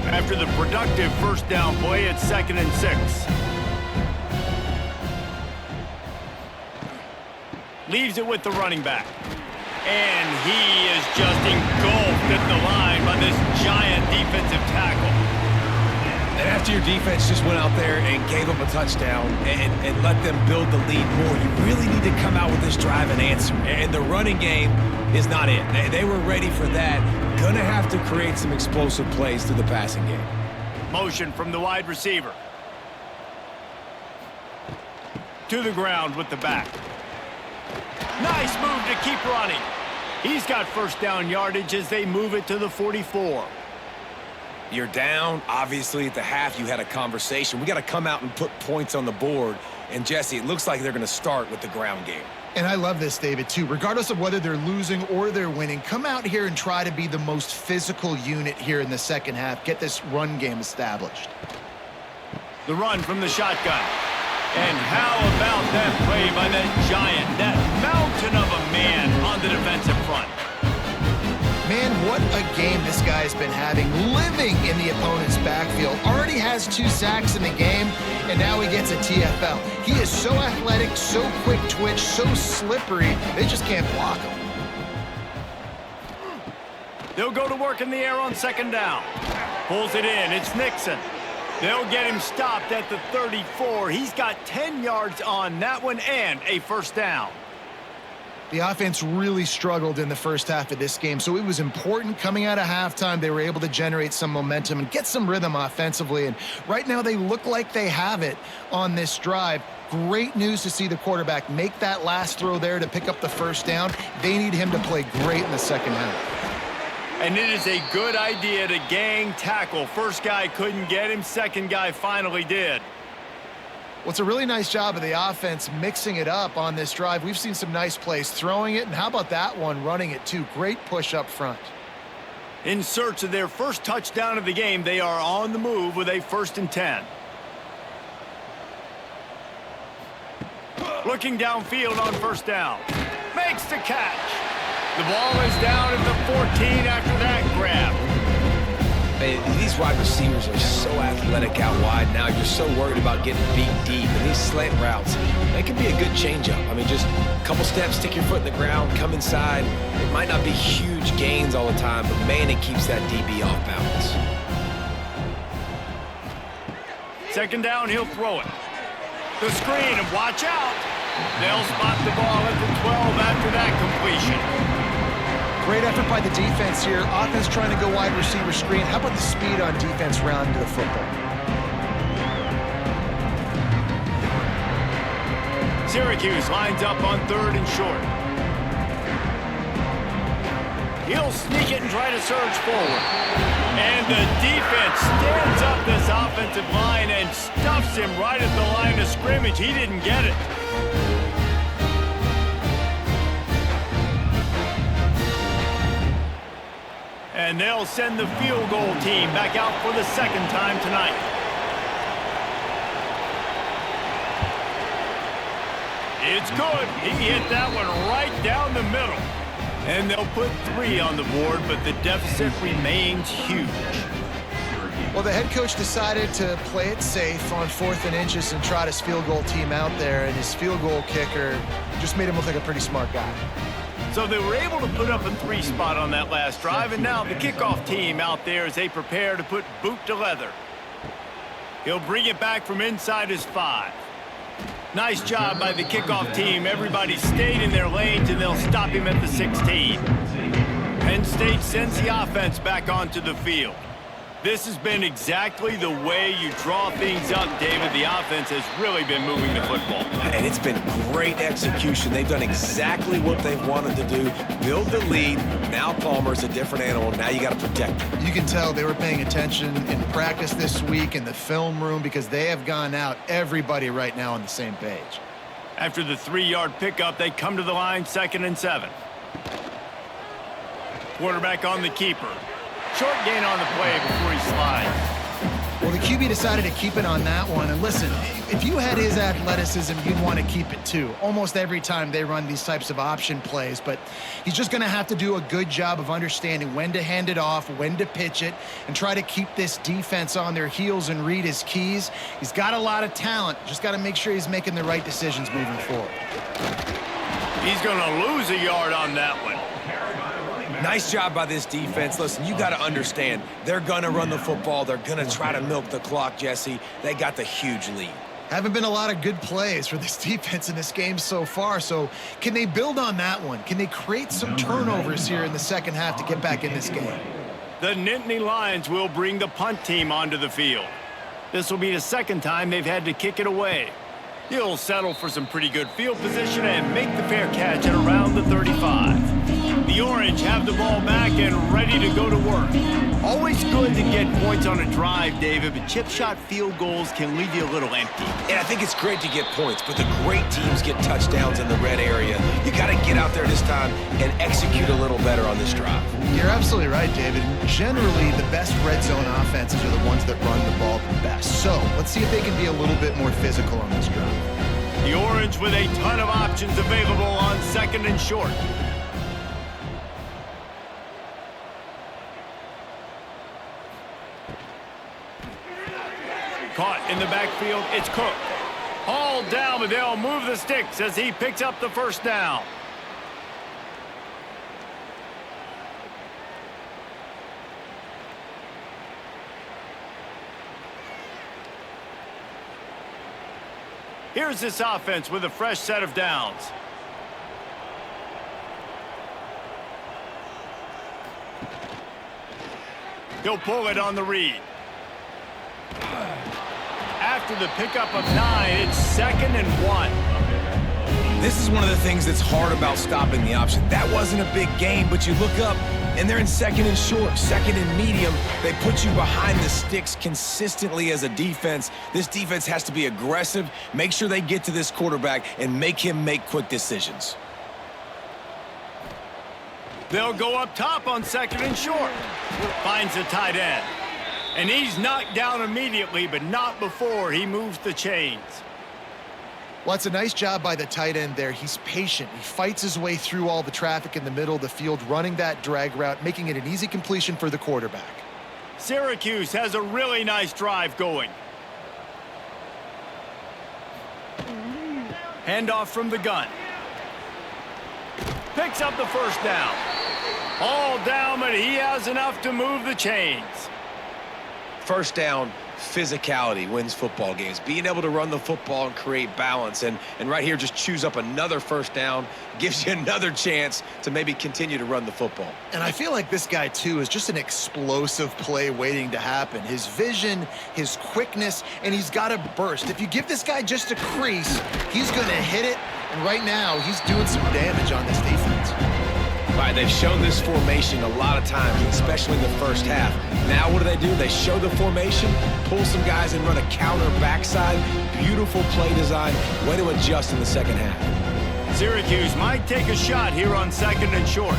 After the productive first down play, it's 2nd and 6. Leaves it with the running back. And he is just engulfed at the line by this giant defensive tackle. And after your defense just went out there and gave up a touchdown and let them build the lead more, you really need to come out with this drive and answer. And the running game is not it. They were ready for that. Gonna have to create some explosive plays through the passing game. Motion from the wide receiver. To the ground with the back. Nice move to keep running. He's got first down yardage as they move it to the 44. You're down. Obviously, at the half, you had a conversation. We got to come out and put points on the board. And, Jesse, it looks like they're going to start with the ground game. And I love this, David, too. Regardless of whether they're losing or they're winning, come out here and try to be the most physical unit here in the second half. Get this run game established. The run from the shotgun. And how about that play by that giant, that mountain of a man on the defensive front? Man, what a game this guy has been having, living in the opponent's backfield. Already has 2 sacks in the game, and now he gets a TFL. He is so athletic, so quick twitch, so slippery, they just can't block him. They'll go to work in the air on 2nd down. Pulls it in. It's Nixon. They'll get him stopped at the 34. He's got 10 yards on that one and a first down. The offense really struggled in the first half of this game, so it was important coming out of halftime. They were able to generate some momentum and get some rhythm offensively, and right now they look like they have it on this drive. Great news to see the quarterback make that last throw there to pick up the first down. They need him to play great in the second half. And it is a good idea to gang tackle. First guy couldn't get him, second guy finally did. Well, it's a really nice job of the offense mixing it up on this drive. We've seen some nice plays throwing it, and how about that one running it too? Great push up front. In search of their first touchdown of the game, they are on the move with a 1st and 10. Looking downfield on first down. Makes the catch. The ball is down at the 14 after that grab. These wide receivers are so athletic out wide now. You're so worried about getting beat deep. And these slant routes, they can be a good changeup. I mean, just a couple steps, stick your foot in the ground, come inside. It might not be huge gains all the time, but man, it keeps that DB off balance. Second down, he'll throw it. The screen, and watch out. They'll spot the ball at the 12 after that completion. Great effort by the defense here. Offense trying to go wide receiver screen. How about the speed on defense rounding to the football? Syracuse lines up on 3rd and short. He'll sneak it and try to surge forward. And the defense stands up this offensive line and stuffs him right at the line of scrimmage. He didn't get it. And they'll send the field goal team back out for the second time tonight. It's good. He hit that one right down the middle. And they'll put 3 on the board, but the deficit remains huge. Well, the head coach decided to play it safe on 4th and inches and trot his field goal team out there, and his field goal kicker just made him look like a pretty smart guy. So they were able to put up a 3 spot on that last drive, and now the kickoff team out there as they prepare to put boot to leather. He'll bring it back from inside his 5. Nice job by the kickoff team. Everybody stayed in their lanes, and they'll stop him at the 16. Penn State sends the offense back onto the field. This has been exactly the way you draw things up, David. The offense has really been moving the football. And it's been great execution. They've done exactly what they've wanted to do. Build the lead. Now Palmer's a different animal. Now you got to protect him. You can tell they were paying attention in practice this week in the film room because they have gone out, everybody right now on the same page. After the 3-yard pickup, they come to the line, 2nd and 7. Quarterback on the keeper. Short gain on the play before he slides. Well, the QB decided to keep it on that one. And listen, if you had his athleticism, you'd want to keep it too. Almost every time they run these types of option plays. But he's just going to have to do a good job of understanding when to hand it off, when to pitch it, and try to keep this defense on their heels and read his keys. He's got a lot of talent. Just got to make sure he's making the right decisions moving forward. He's going to lose a yard on that one. Nice job by this defense. Listen, you got to understand, they're going to run the football. They're going to try to milk the clock, Jesse. They got the huge lead. Haven't been a lot of good plays for this defense in this game so far, so can they build on that one? Can they create some turnovers here in the second half to get back in this game? The Nittany Lions will bring the punt team onto the field. This will be the second time they've had to kick it away. He'll settle for some pretty good field position and make the fair catch at around the 35. The Orange have the ball back and ready to go to work. Always good to get points on a drive, David, but chip shot field goals can leave you a little empty. And I think it's great to get points, but the great teams get touchdowns in the red area. You got to get out there this time and execute a little better on this drive. You're absolutely right, David. Generally, the best red zone offenses are the ones that run the ball the best. So let's see if they can be a little bit more physical on this drive. The Orange with a ton of options available on 2nd and short. Caught in the backfield, it's Cook. Hauled down, but they'll move the sticks as he picks up the first down. Here's this offense with a fresh set of downs. He'll pull it on the read. After the pickup of 9, it's 2nd and 1. This is one of the things that's hard about stopping the option. That wasn't a big gain, but you look up, and they're in 2nd and short, 2nd and medium. They put you behind the sticks consistently as a defense. This defense has to be aggressive, make sure they get to this quarterback, and make him make quick decisions. They'll go up top on 2nd and short. Finds the tight end. And he's knocked down immediately, but not before he moves the chains. Well, it's a nice job by the tight end there. He's patient. He fights his way through all the traffic in the middle of the field, running that drag route, making it an easy completion for the quarterback. Syracuse has a really nice drive going. Handoff from the gun. Picks up the first down. All down, but he has enough to move the chains. First down, physicality wins football games. Being able to run the football and create balance. And right here, just choose up another first down, gives you another chance to maybe continue to run the football. And I feel like this guy, too, is just an explosive play waiting to happen. His vision, his quickness, and he's got a burst. If you give this guy just a crease, he's going to hit it. And right now, he's doing some damage on this defense. All right, they've shown this formation a lot of times, especially in the first half. Now what do? They show the formation, pull some guys and run a counter backside. Beautiful play design. Way to adjust in the second half. Syracuse might take a shot here on 2nd and short.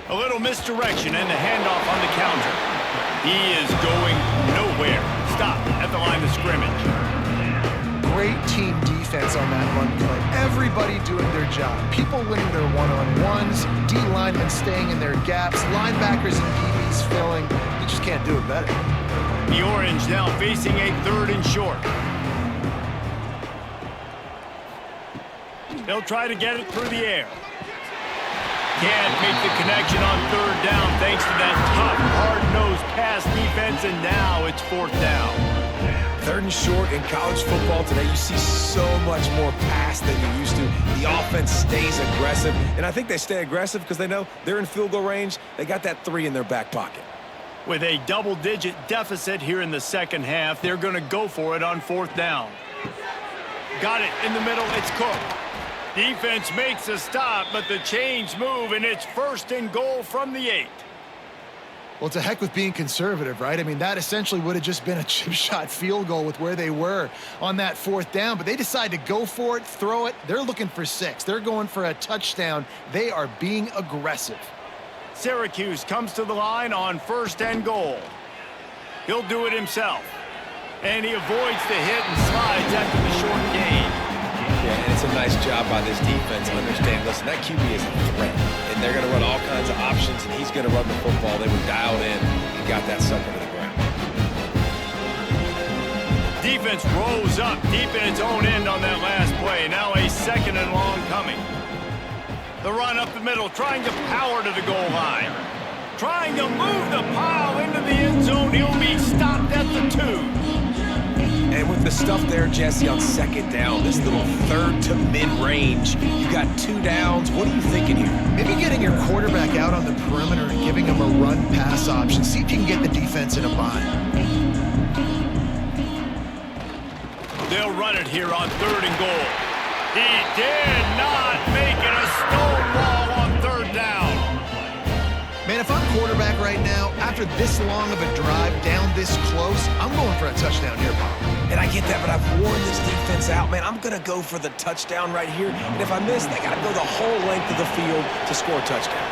A little misdirection and the handoff on the counter. He is going nowhere. Stop at the line of scrimmage. Great team defense on that run play. Everybody doing their job. People winning their one-on-ones, D linemen staying in their gaps, linebackers and DBs filling. You just can't do it better. The Orange now facing a 3rd and short. They'll try to get it through the air. Can't make the connection on 3rd down thanks to that tough, hard-nosed pass defense, and now it's 4th down. 3rd and short in college football today, you see so much more pass than you used to. The offense stays aggressive, and I think they stay aggressive because they know they're in field goal range. They got that 3 in their back pocket. With a double-digit deficit here in the second half, they're going to go for it on 4th down. Got it in the middle. It's Cook. Defense makes a stop, but the chains move, and it's 1st and goal from the 8. Well, to heck with being conservative, right? I mean, that essentially would have just been a chip shot field goal with where they were on that 4th down, but they decide to go for it, throw it. They're looking for 6. They're going for a touchdown. They are being aggressive. Syracuse comes to the line on 1st and goal. He'll do it himself, and he avoids the hit and slides after the short gain. Yeah, and it's a nice job by this defense to understand, listen, that QB is a threat, and they're going to run all kinds of options, and he's going to run the football. They were dialed in and got that sucker to the ground. Defense rolls up deep in its own end on that last play. Now a 2nd and long coming. The run up the middle, trying to power to the goal line. Trying to move the pile into the end zone. He'll be stopped at the 2. And with the stuff there, Jesse, on 2nd down, this little 3rd to mid-range, you got 2 downs. What are you thinking here? Maybe getting your quarterback out on the perimeter and giving him a run-pass option. See if you can get the defense in a bind. They'll run it here on 3rd and goal. He did not make it a stonewall on 3rd down. Man, if I'm quarterback right now, after this long of a drive down this close, I'm going for a touchdown here, Bob. And I get that, but I've worn this defense out, man. I'm going to go for the touchdown right here. And if I miss, they got to go the whole length of the field to score a touchdown.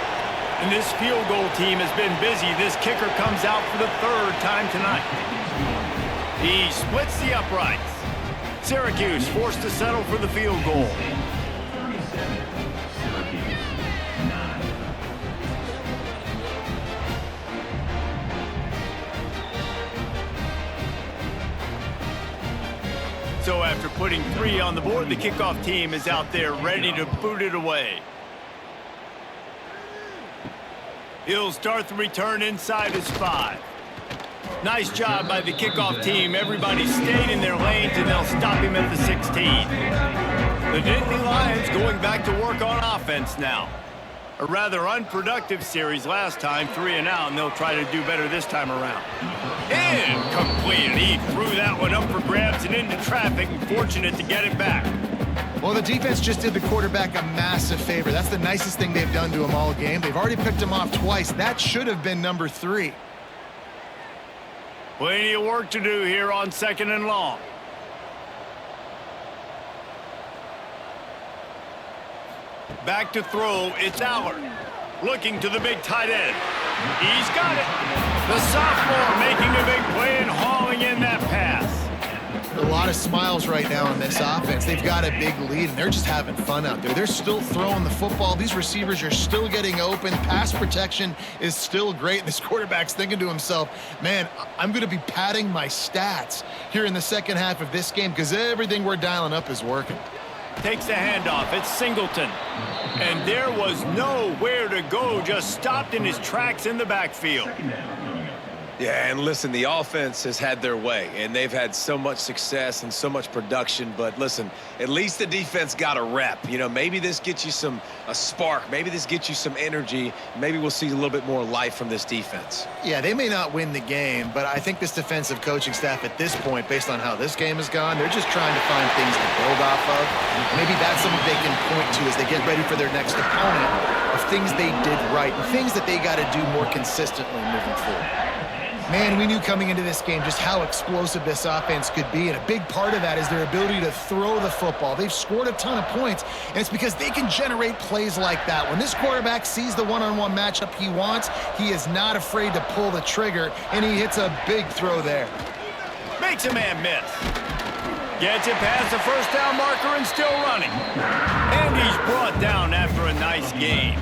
And this field goal team has been busy. This kicker comes out for the 3rd time tonight. He splits the uprights. Syracuse forced to settle for the field goal. So after putting 3 on the board, the kickoff team is out there ready to boot it away. He'll start the return inside his 5. Nice job by the kickoff team. Everybody stayed in their lanes, and they'll stop him at the 16. The Nittany Lions going back to work on offense now. A rather unproductive series last time, 3 and out, and they'll try to do better this time around. Incomplete. He threw that one up for grabs and into traffic, and fortunate to get it back. Well, the defense just did the quarterback a massive favor. That's the nicest thing they've done to him all game. They've already picked him off twice. That should have been number 3. Plenty of work to do here on 2nd and long. Back to throw, it's Allard. Looking to the big tight end. He's got it. The sophomore making a big play and hauling in that pass. A lot of smiles right now in this offense. They've got a big lead, and they're just having fun out there. They're still throwing the football. These receivers are still getting open. Pass protection is still great. And this quarterback's thinking to himself, man, I'm going to be padding my stats here in the second half of this game because everything we're dialing up is working. Takes the handoff. It's Singleton. And there was nowhere to go. Just stopped in his tracks in the backfield. Yeah, and listen, the offense has had their way, and they've had so much success and so much production. But listen, at least the defense got a rep. You know, maybe this gets you a spark. Maybe this gets you some energy. Maybe we'll see a little bit more life from this defense. Yeah, they may not win the game, but I think this defensive coaching staff at this point, based on how this game has gone, they're just trying to find things to build off of. Maybe that's something they can point to as they get ready for their next opponent of things they did right and things that they got to do more consistently moving forward. Man, we knew coming into this game just how explosive this offense could be, and a big part of that is their ability to throw the football. They've scored a ton of points, and it's because they can generate plays like that. When this quarterback sees the one-on-one matchup he wants, he is not afraid to pull the trigger, and he hits a big throw there. Makes a man miss. Gets it past the first down marker and still running. And he's brought down after a nice game.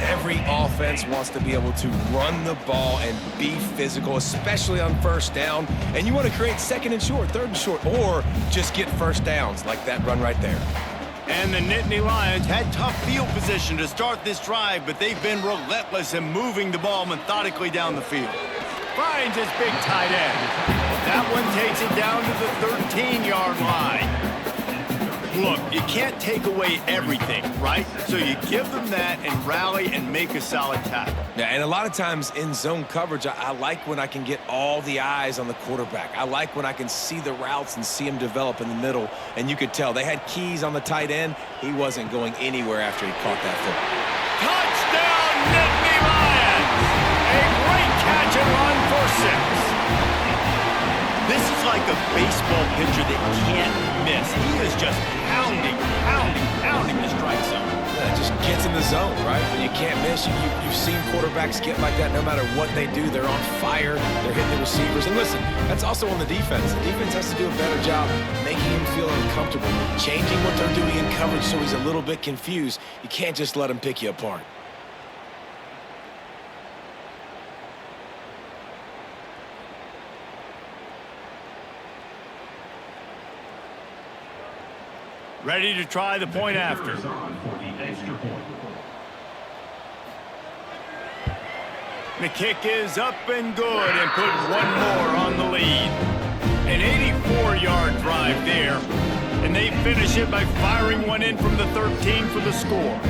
Every offense wants to be able to run the ball and be physical, especially on first down. And you want to create 2nd and short, 3rd and short, or just get first downs like that run right there. And the Nittany Lions had tough field position to start this drive, but they've been relentless in moving the ball methodically down the field. Finds his big tight end. That one takes it down to the 13-yard line. Look, you can't take away everything, right? So you give them that and rally and make a solid tackle. Yeah, and a lot of times in zone coverage, I like when I can get all the eyes on the quarterback. I like when I can see the routes and see him develop in the middle. And you could tell they had keys on the tight end. He wasn't going anywhere after he caught that football. Touchdown, Nittany Lions! A great catch and run for 6. This is like a baseball pitcher that can't miss. He is just pounding the strike zone. Yeah, it just gets in the zone, right? When you can't miss, you've seen quarterbacks get like that no matter what they do. They're on fire. They're hitting the receivers. And listen, that's also on the defense. The defense has to do a better job making him feel uncomfortable, changing what they're doing in coverage so he's a little bit confused. You can't just let him pick you apart. Ready to try the point after. The kick is up and good and put one more on the lead. An 84-yard drive there. And they finish it by firing one in from the 13 for the score.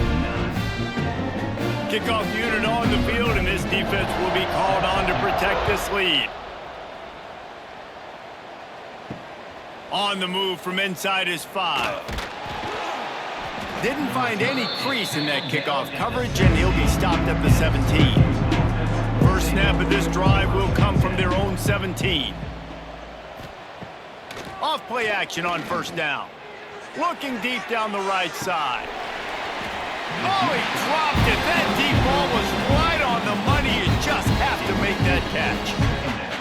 Kickoff unit on the field, and this defense will be called on to protect this lead. On the move from inside his 5. Didn't find any crease in that kickoff coverage, and he'll be stopped at the 17. First snap of this drive will come from their own 17. Off play action on first down. Looking deep down the right side. Oh, he dropped it. That deep ball was right on the money. You just have to make that catch.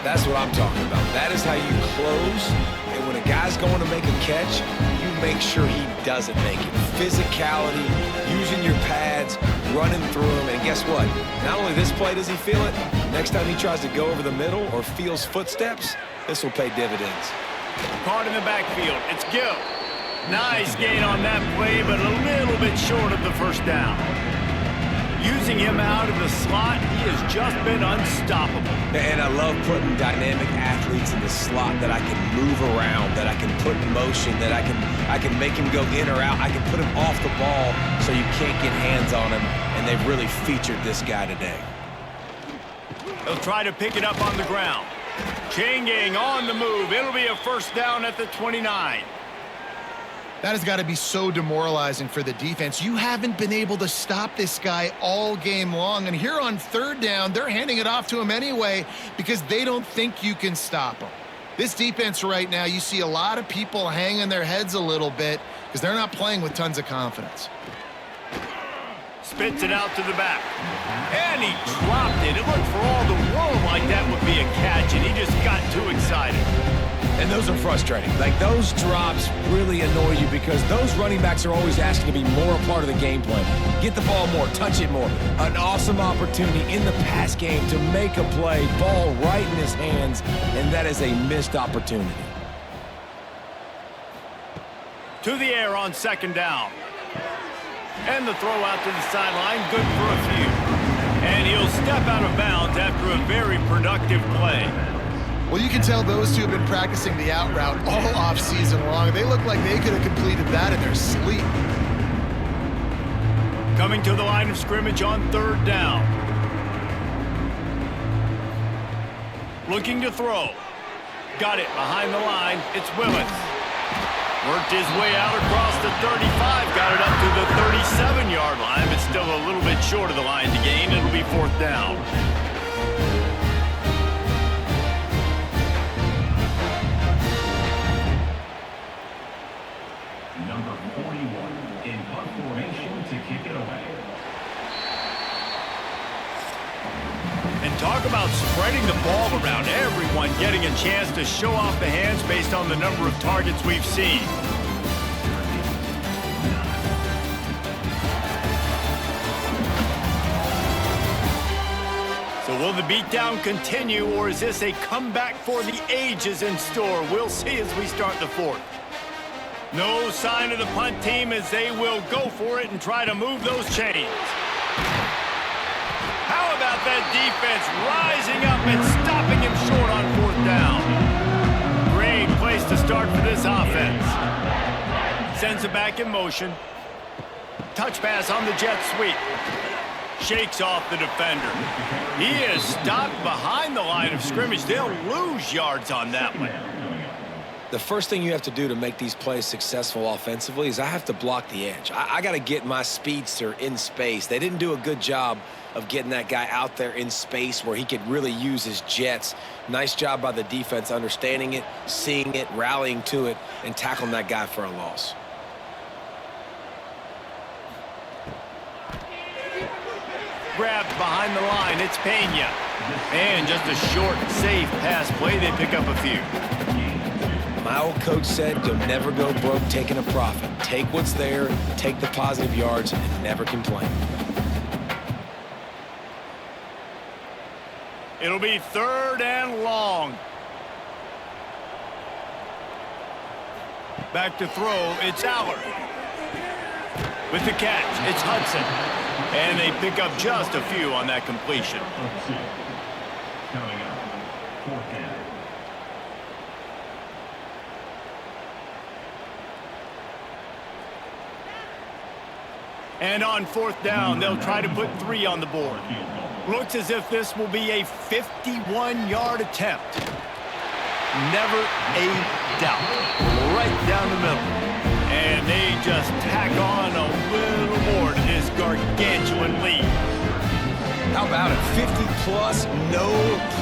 That's what I'm talking about. That is how you close. And when a guy's going to make a catch, you make sure he doesn't make it. Physicality, using your pads, running through him. And guess what? Not only this play does he feel it, next time he tries to go over the middle or feels footsteps, this will pay dividends. Caught in the backfield. It's Gill. Nice gain on that play, but a little bit short of the first down. Using him out of the slot, he has just been unstoppable. And I love putting dynamic athletes in the slot that I can move around, that I can put in motion, that I can make him go in or out. I can put him off the ball so you can't get hands on him, and they've really featured this guy today. They'll try to pick it up on the ground. Chain gang on the move. It'll be a first down at the 29. That has got to be so demoralizing for the defense. You haven't been able to stop this guy all game long. And here on third down, they're handing it off to him anyway because they don't think you can stop him. This defense right now, you see a lot of people hanging their heads a little bit because they're not playing with tons of confidence. Spits it out to the back. And he dropped it. It looked for all the world like that would be a catch, and he just got too excited. And those are frustrating. Like, those drops really annoy you because those running backs are always asking to be more a part of the game plan. Get the ball more, touch it more. An awesome opportunity in the pass game to make a play, ball right in his hands, and that is a missed opportunity. To the air on second down. And the throw out to the sideline, good for a few. And he'll step out of bounds after a very productive play. Well, you can tell those two have been practicing the out route all off-season long. They look like they could have completed that in their sleep. Coming to the line of scrimmage on third down. Looking to throw. Got it behind the line. It's Willis. Worked his way out across the 35. Got it up to the 37-yard line, but still a little bit short of the line to gain. It'll be fourth down. Number 41 in punt formation to kick it away. And talk about spreading the ball around. Everyone getting a chance to show off the hands based on the number of targets we've seen. So will the beatdown continue, or is this a comeback for the ages in store? We'll see as we start the fourth. No sign of the punt team as they will go for it and try to move those chains. How about that defense rising up and stopping him short on fourth down? Great place to start for this offense. Sends it back in motion. Touch pass on the jet sweep. Shakes off the defender. He is stopped behind the line of scrimmage. They'll lose yards on that one. The first thing you have to do to make these plays successful offensively is I have to block the edge. I got to get my speedster in space. They didn't do a good job of getting that guy out there in space where he could really use his jets. Nice job by the defense understanding it, seeing it, rallying to it, and tackling that guy for a loss. Grabbed behind the line, it's Pena. And just a short, safe pass play, they pick up a few. My old coach said you'll never go broke taking a profit. Take what's there, take the positive yards, and never complain. It'll be third and long. Back to throw, it's Aller. With the catch, it's Hudson. And they pick up just a few on that completion. Coming up, fourth down. And on fourth down, they'll try to put 3 on the board. Looks as if this will be a 51-yard attempt. Never a doubt. Right down the middle. And they just tack on a little more to this gargantuan lead. How about it? 50-plus, no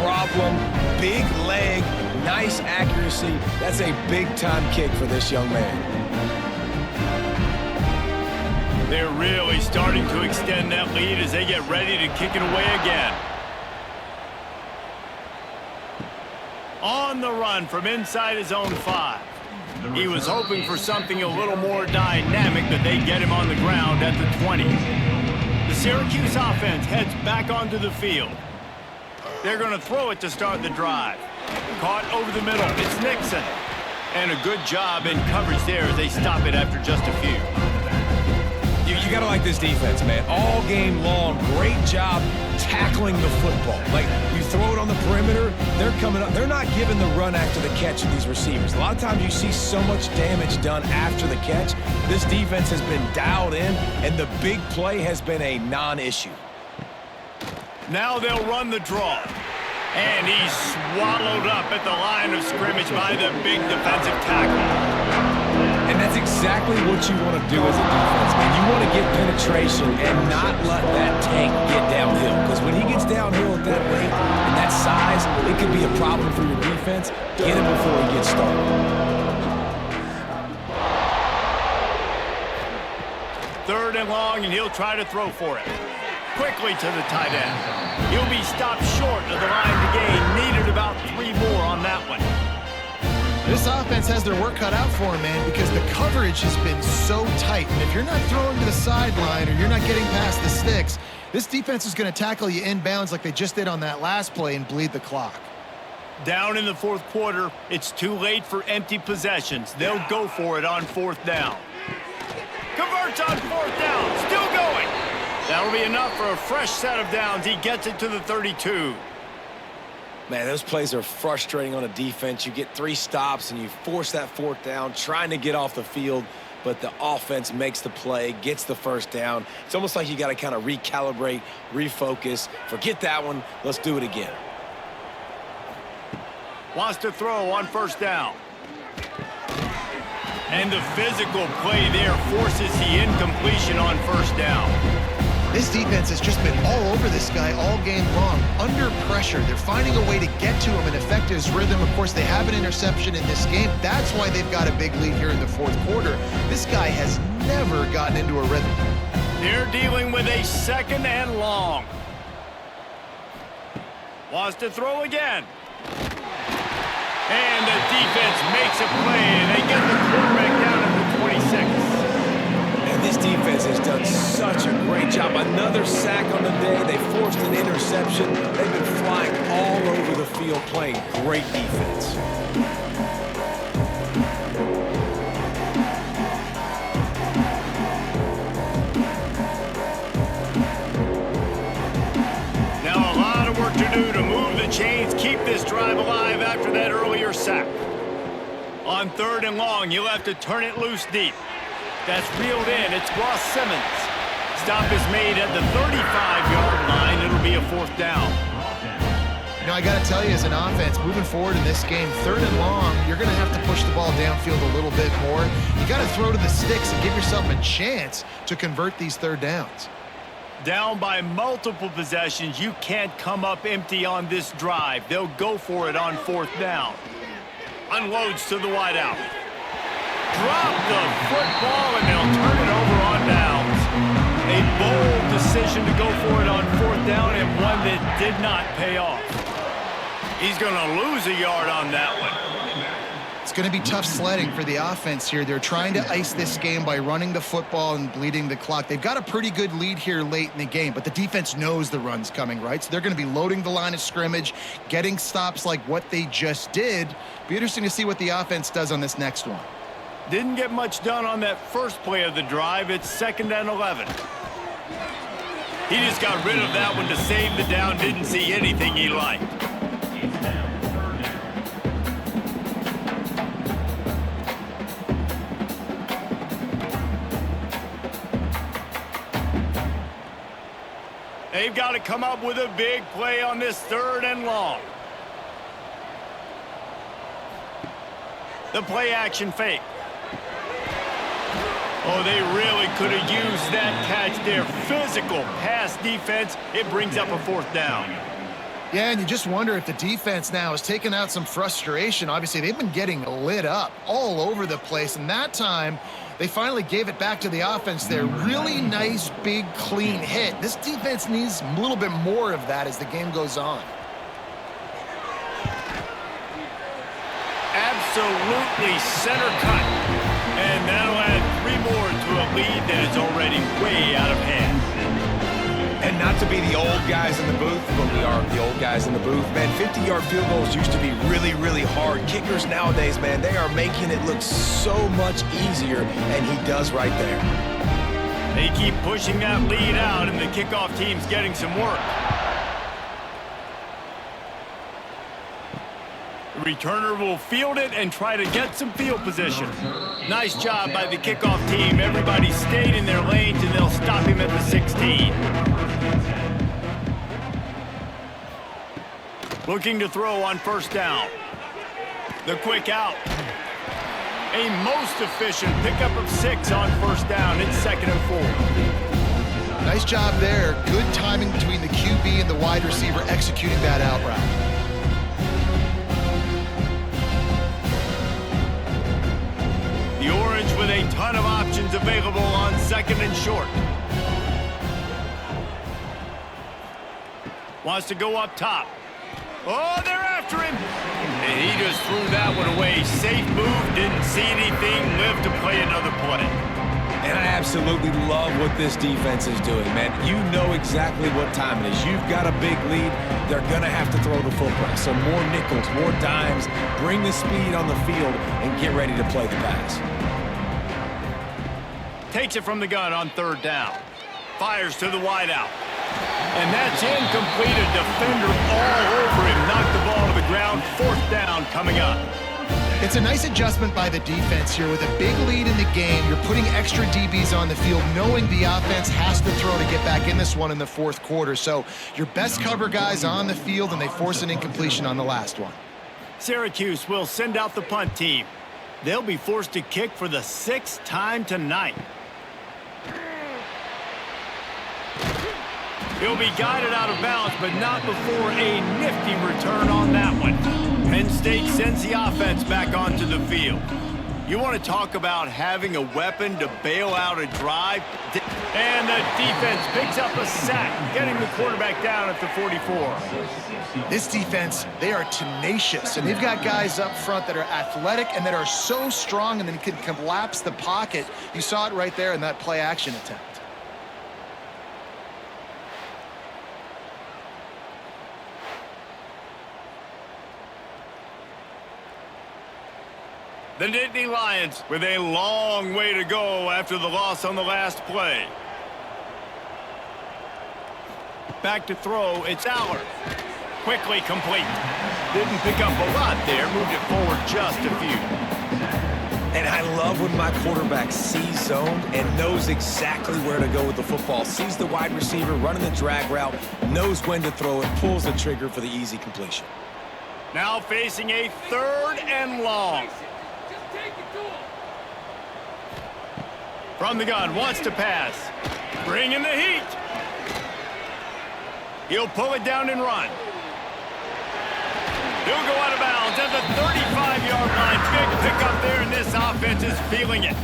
problem. Big leg, nice accuracy. That's a big-time kick for this young man. They're really starting to extend that lead as they get ready to kick it away again. On the run from inside his own 5. He was hoping for something a little more dynamic, but they get him on the ground at the 20. The Syracuse offense heads back onto the field. They're going to throw it to start the drive. Caught over the middle. It's Nixon. And a good job in coverage there as they stop it after just a few. You You got to like this defense, man. All game long, great job tackling the football. Like, you throw it on the perimeter, they're coming up. They're not giving the run after the catch to these receivers. A lot of times you see so much damage done after the catch. This defense has been dialed in, and the big play has been a non-issue. Now they'll run the draw. And he's swallowed up at the line of scrimmage by the big defensive tackle. And that's exactly what you want to do as a defense, man. You want to get penetration and not let that tank get downhill. Because when he gets downhill at that rate and that size, it could be a problem for your defense. Get him before he gets started. Third and long, and he'll try to throw for it. Quickly to the tight end. He'll be stopped short of the line to gain. Needed about 3 more on that one. This offense has their work cut out for them, man, because the coverage has been so tight. And if you're not throwing to the sideline or you're not getting past the sticks, this defense is going to tackle you inbounds like they just did on that last play and bleed the clock. Down in the fourth quarter, it's too late for empty possessions. They'll go for it on 4th down. Converts on 4th down. Still going. That'll be enough for a fresh set of downs. He gets it to the 32. Man, those plays are frustrating on a defense. You get 3 stops and you force that 4th down, trying to get off the field, but the offense makes the play, gets the 1st down. It's almost like you got to kind of recalibrate, refocus. Forget that one. Let's do it again. Wants to throw on 1st down. And the physical play there forces the incompletion on 1st down. This defense has just been all over this guy all game long. Under pressure, they're finding a way to get to him and affect his rhythm. Of course, they have an interception in this game. That's why they've got a big lead here in the 4th quarter. This guy has never gotten into a rhythm. They're dealing with a 2nd and long. Wants to throw again. And the defense makes a play, and they get the quarterback down at the 26. And this defense has done such a great job. Another sack on the day. They forced an interception. They've been flying all over the field playing great defense. Now a lot of work to do to move the chains, keep this drive alive after that earlier sack. On 3rd and long, you'll have to turn it loose deep. That's reeled in. It's Ross Simmons. Stop is made at the 35-yard line. It'll be a 4th down. You know, I got to tell you, as an offense, moving forward in this game, 3rd and long, you're going to have to push the ball downfield a little bit more. You got to throw to the sticks and give yourself a chance to convert these 3rd downs. Down by multiple possessions, you can't come up empty on this drive. They'll go for it on 4th down. Unloads to the wideout. Drop the football, and they'll turn it over on downs. A bold decision to go for it on 4th down, and one that did not pay off. He's going to lose a yard on that one. It's going to be tough sledding for the offense here. They're trying to ice this game by running the football and bleeding the clock. They've got a pretty good lead here late in the game, but the defense knows the run's coming, right? So they're going to be loading the line of scrimmage, getting stops like what they just did. Be interesting to see what the offense does on this next one. Didn't get much done on that first play of the drive. It's 2nd and 11. He just got rid of that one to save the down. Didn't see anything he liked. They've got to come up with a big play on this 3rd and long. The play action fake. Oh, they really could have used that catch there. Physical pass defense. It brings up a 4th down. Yeah, and you just wonder if the defense now has taken out some frustration. Obviously, they've been getting lit up all over the place, and that time they finally gave it back to the offense there. Really nice, big, clean hit. This defense needs a little bit more of that as the game goes on. Absolutely center cut. And that'll add 3 more to a lead that is already way out of hand. And not to be the old guys in the booth, but we are the old guys in the booth. Man, 50-yard field goals used to be really, really hard. Kickers nowadays, man, they are making it look so much easier, and he does right there. They keep pushing that lead out, and the kickoff team's getting some work. The returner will field it and try to get some field position. Nice job by the kickoff team. Everybody stayed in their lanes, and they'll stop him at the 16. Looking to throw on first down. The quick out. A most efficient pickup of 6 on first down. It's 2nd and 4. Nice job there. Good timing between the QB and the wide receiver executing that out route. The Orange with a ton of options available on 2nd and short. Wants to go up top. Oh, they're after him. And he just threw that one away. Safe move, didn't see anything, lived to play another play. And I absolutely love what this defense is doing, man. You know exactly what time it is. You've got a big lead. They're going to have to throw the football. So more nickels, more dimes, bring the speed on the field, and get ready to play the pass. Takes it from the gun on 3rd down. Fires to the wideout. And that's incomplete. A defender all over him. Knocked the ball to the ground. 4th down coming up. It's a nice adjustment by the defense here. With a big lead in the game, you're putting extra DBs on the field, knowing the offense has to throw to get back in this one in the 4th quarter. So your best cover guys on the field, and they force an incompletion on the last one. Syracuse will send out the punt team. They'll be forced to kick for the 6th time tonight. He'll be guided out of bounds, but not before a nifty return on that one. Penn State sends the offense back onto the field. You want to talk about having a weapon to bail out a drive? And the defense picks up a sack, getting the quarterback down at the 44. This defense, they are tenacious, and they've got guys up front that are athletic and that are so strong and then can collapse the pocket. You saw it right there in that play-action attempt. The Nittany Lions with a long way to go after the loss on the last play. Back to throw, it's Aller. Quickly complete. Didn't pick up a lot there, moved it forward just a few. And I love when my quarterback sees zoned and knows exactly where to go with the football. Sees the wide receiver running the drag route, knows when to throw it, pulls the trigger for the easy completion. Now facing a 3rd and long. From the gun, wants to pass. Bring in the heat. He'll pull it down and run. He'll go out of bounds at the 35-yard line. Big pickup there, and this offense is feeling it.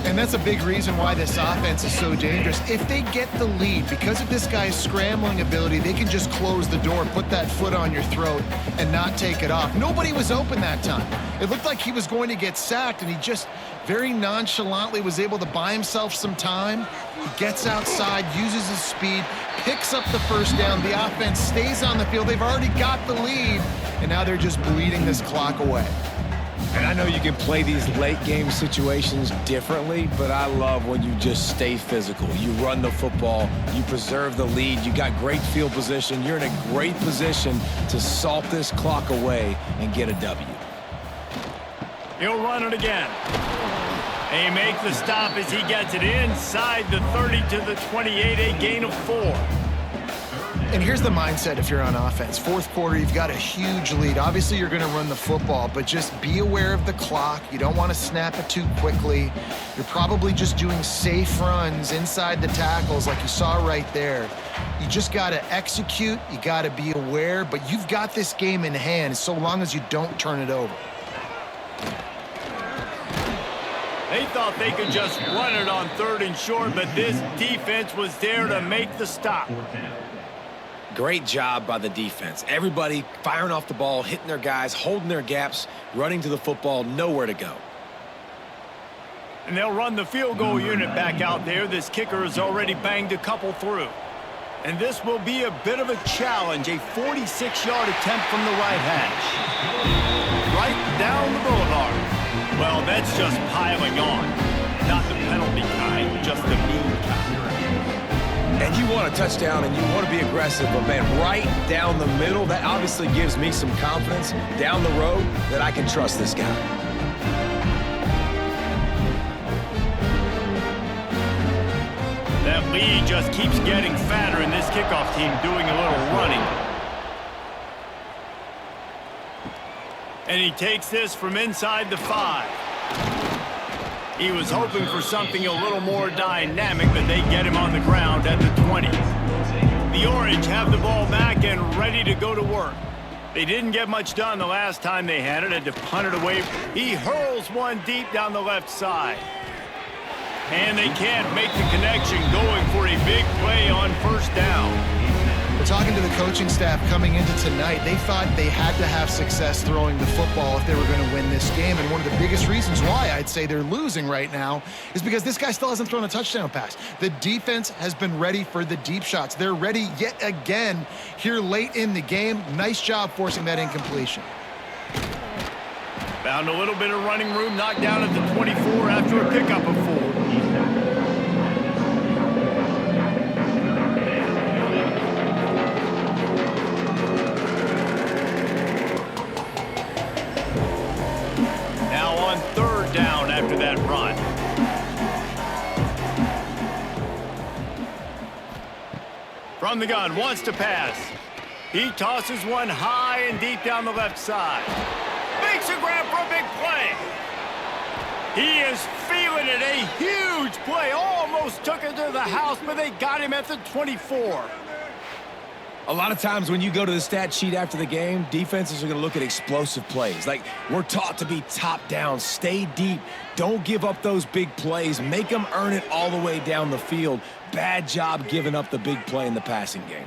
And that's a big reason why this offense is so dangerous. If they get the lead, because of this guy's scrambling ability, they can just close the door, put that foot on your throat, and not take it off. Nobody was open that time. It looked like he was going to get sacked, and he just very nonchalantly was able to buy himself some time. He gets outside, uses his speed, picks up the 1st down. The offense stays on the field. They've already got the lead, and now they're just bleeding this clock away. And I know you can play these late game situations differently, but I love when you just stay physical. You run the football, you preserve the lead, you got great field position, you're in a great position to salt this clock away and get a W. He'll run it again. They make the stop as he gets it inside the 30 to the 28, a gain of 4. And here's the mindset if you're on offense. 4th quarter, you've got a huge lead. Obviously, you're going to run the football, but just be aware of the clock. You don't want to snap it too quickly. You're probably just doing safe runs inside the tackles like you saw right there. You just got to execute. You got to be aware, but you've got this game in hand so long as you don't turn it over. They thought they could just run it on 3rd and short, but this defense was there to make the stop. Great job by the defense. Everybody firing off the ball, hitting their guys, holding their gaps, running to the football, nowhere to go. And they'll run the field goal unit back out there. This kicker has already banged a couple through. And this will be a bit of a challenge, a 46-yard attempt from the right hash. Right down the boulevard. Well, that's just piling on. not the penalty kind, just the mean kind. And you want a touchdown and you want to be aggressive, but man, right down the middle, that obviously gives me some confidence down the road that I can trust this guy. That lead just keeps getting fatter, and this kickoff team doing a little running. And he takes this from inside the 5. He was hoping for something a little more dynamic, but they get him on the ground at the 20. The Orange have the ball back and ready to go to work. They didn't get much done the last time they had it, had to punt it away. He hurls one deep down the left side. And they can't make the connection, going for a big play on first down. We're talking to the coaching staff coming into tonight. They thought they had to have success throwing the football if they were going to win this game. And one of the biggest reasons why I'd say they're losing right now is because this guy still hasn't thrown a touchdown pass. The defense has been ready for the deep shots. They're ready yet again here late in the game. Nice job forcing that incompletion. Found a little bit of running room, knocked down at the 24 after a pickup of 4. Now on third down after that run. From the gun, wants to pass. He tosses one high and deep down the left side. Makes a grab for a big play. He is feeling it. A huge play. Almost took it to the house, but they got him at the 24. A lot of times when you go to the stat sheet after the game, defenses are going to look at explosive plays. Like, we're taught to be top down, stay deep, don't give up those big plays, make them earn it all the way down the field. Bad job giving up the big play in the passing game.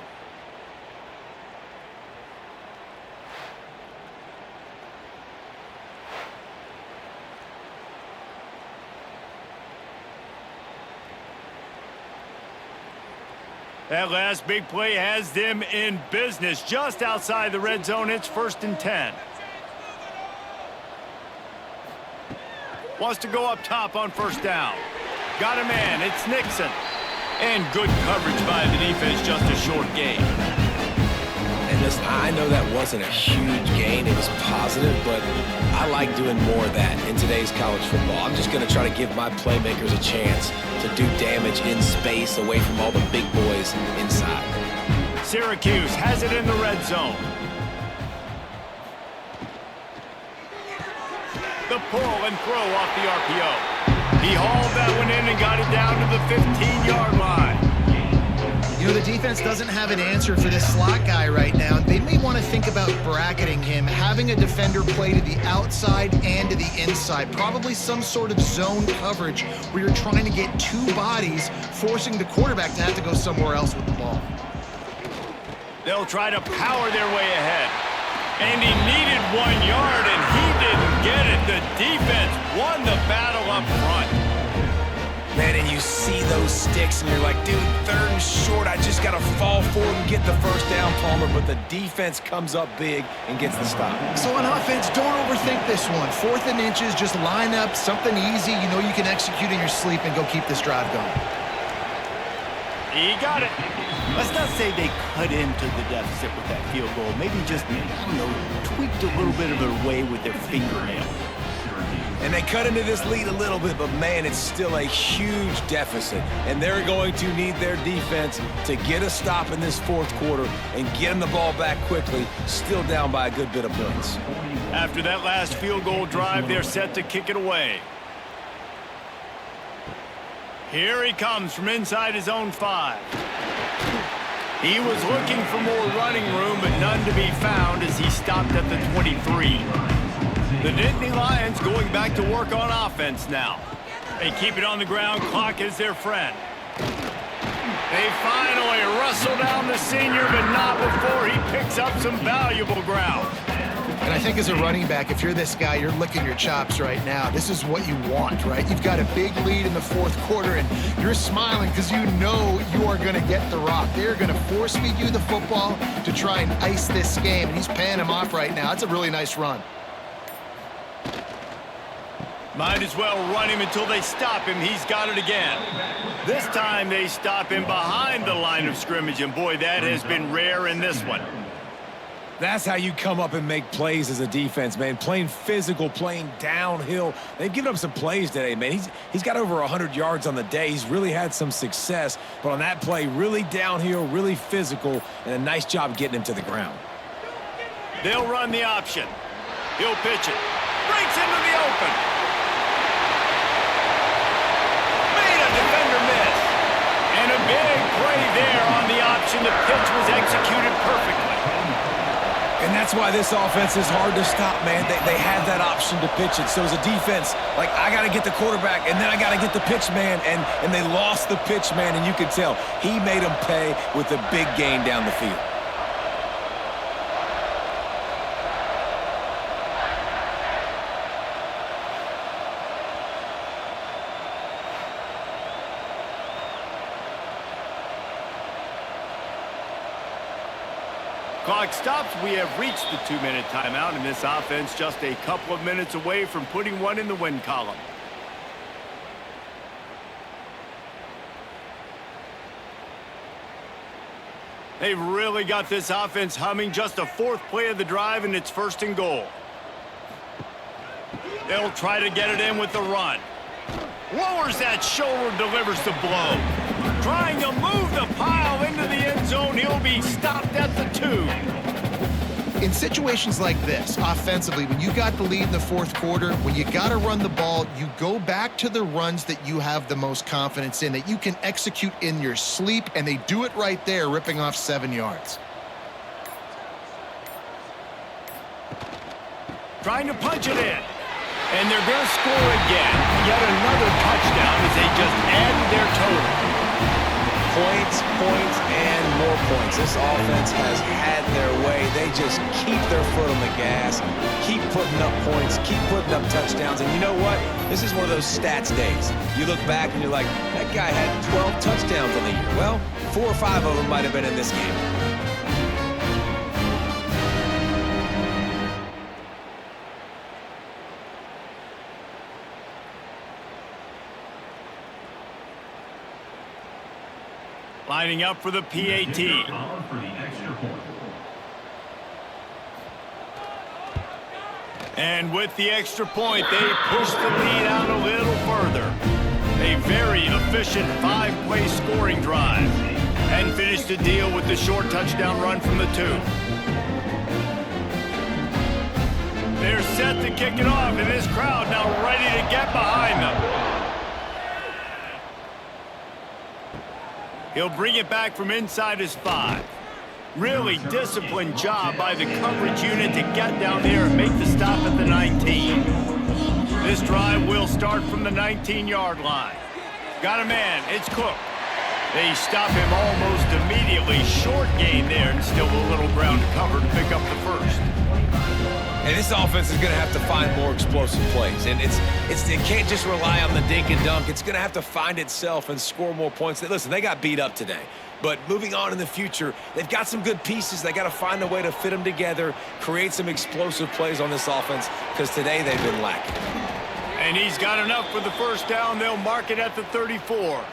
That last big play has them in business. Just outside the red zone, it's 1st and 10. Wants to go up top on first down. Got a man, it's Nixon. And good coverage by the defense, just a short gain. And listen, I know that wasn't a huge gain. It was positive, but I like doing more of that in today's college football. I'm just going to try to give my playmakers a chance to do damage in space away from all the big boys inside. Syracuse has it in the red zone. The pull and throw off the RPO. He hauled that one in and got it down to the 15-yard line. You know, the defense doesn't have an answer for this slot guy right now. They may want to think about bracketing him, having a defender play to the outside and to the inside. Probably some sort of zone coverage where you're trying to get two bodies, forcing the quarterback to have to go somewhere else with the ball. They'll try to power their way ahead. And he needed 1 yard, and he didn't get it. The defense won the battle up front. Man, and you see those sticks, and you're like, dude, 3rd and short. I just got to fall forward and get the first down, Palmer. But the defense comes up big and gets the stop. So on offense, don't overthink this one. 4th and inches, just line up something easy you know you can execute in your sleep and go keep this drive going. He got it. Let's not say they cut into the deficit with that field goal. Maybe just, I don't know, tweaked a little bit of their way with their fingernail. And they cut into this lead a little bit, but man, it's still a huge deficit. And they're going to need their defense to get a stop in this 4th quarter and get them the ball back quickly, still down by a good bit of points. After that last field goal drive, they're set to kick it away. Here he comes from inside his own 5. He was looking for more running room, but none to be found as he stopped at the 23. The Nittany Lions going back to work on offense now. They keep it on the ground. Clock is their friend. They finally wrestle down the senior, but not before he picks up some valuable ground. And I think as a running back, if you're this guy, you're licking your chops right now. This is what you want, right? You've got a big lead in the 4th quarter, and you're smiling because you know you are going to get the rock. They're going to force feed you the football to try and ice this game, and he's paying him off right now. That's a really nice run. Might as well run him until they stop him. He's got it again. This time they stop him behind the line of scrimmage, and boy, that has been rare in this one. That's how you come up and make plays as a defense, man. Playing physical, playing downhill. They've given up some plays today, man. He's got over 100 yards on the day. He's really had some success. But on that play, really downhill, really physical, and a nice job getting him to the ground. They'll run the option. He'll pitch it. Breaks into the open. Made a defender miss. And a big play there on the option. The pitch was executed perfectly. And that's why this offense is hard to stop, man. They had that option to pitch it. So as a defense, like, I got to get the quarterback, and then I got to get the pitch man, and they lost the pitch man, and you could tell he made them pay with a big gain down the field. Clock stops. We have reached the 2-minute timeout, and this offense just a couple of minutes away from putting one in the win column. They've really got this offense humming. Just a fourth play of the drive, and it's 1st and goal. They'll try to get it in with the run. Lowers that shoulder, delivers the blow. Trying to move the pile into the end zone. He'll be stopped at the 2. In situations like this, offensively, when you got the lead in the 4th quarter, when you got to run the ball, you go back to the runs that you have the most confidence in, that you can execute in your sleep, and they do it right there, ripping off 7 yards. Trying to punch it in. And they're going to score again. Yet another touchdown as they just added their total. Points, points, and more points. This offense has had their way. They just keep their foot on the gas, keep putting up points, keep putting up touchdowns. And you know what? This is one of those stats days. You look back and you're like, that guy had 12 touchdowns on the year. Well, 4 or 5 of them might have been in this game. Lining up for the PAT. And with the extra point, they push the lead out a little further. A very efficient 5-play scoring drive. And finish the deal with the short touchdown run from the 2. They're set to kick it off, and this crowd now ready to get behind them. He'll bring it back from inside his 5. Really disciplined job by the coverage unit to get down there and make the stop at the 19. This drive will start from the 19-yard line. Got a man. It's Cook. They stop him almost immediately. Short gain there, and still a little ground to cover to pick up the 1st. And this offense is going to have to find more explosive plays. And it can't just rely on the dink and dunk. It's going to have to find itself and score more points. Listen, they got beat up today. But moving on in the future, they've got some good pieces. They got to find a way to fit them together, create some explosive plays on this offense, because today they've been lacking. And he's got enough for the 1st down. They'll mark it at the 34.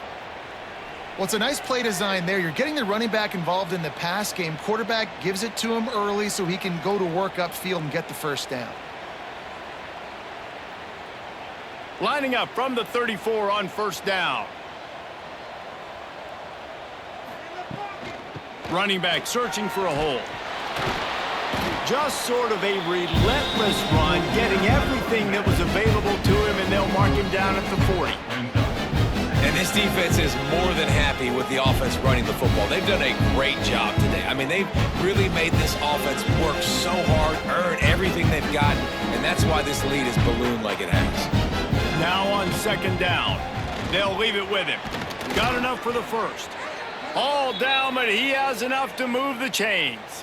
Well, it's a nice play design there. You're getting the running back involved in the pass game. Quarterback gives it to him early so he can go to work upfield and get the 1st down. Lining up from the 34 on 1st down. Running back searching for a hole. Just sort of a relentless run, getting everything that was available to him, and they'll mark him down at the 40. And this defense is more than happy with the offense running the football. They've done a great job today. I mean, they've really made this offense work so hard, earn everything they've gotten, and that's why this lead is ballooned like it has. Now on 2nd down. They'll leave it with him. Got enough for the 1st. All down, but he has enough to move the chains.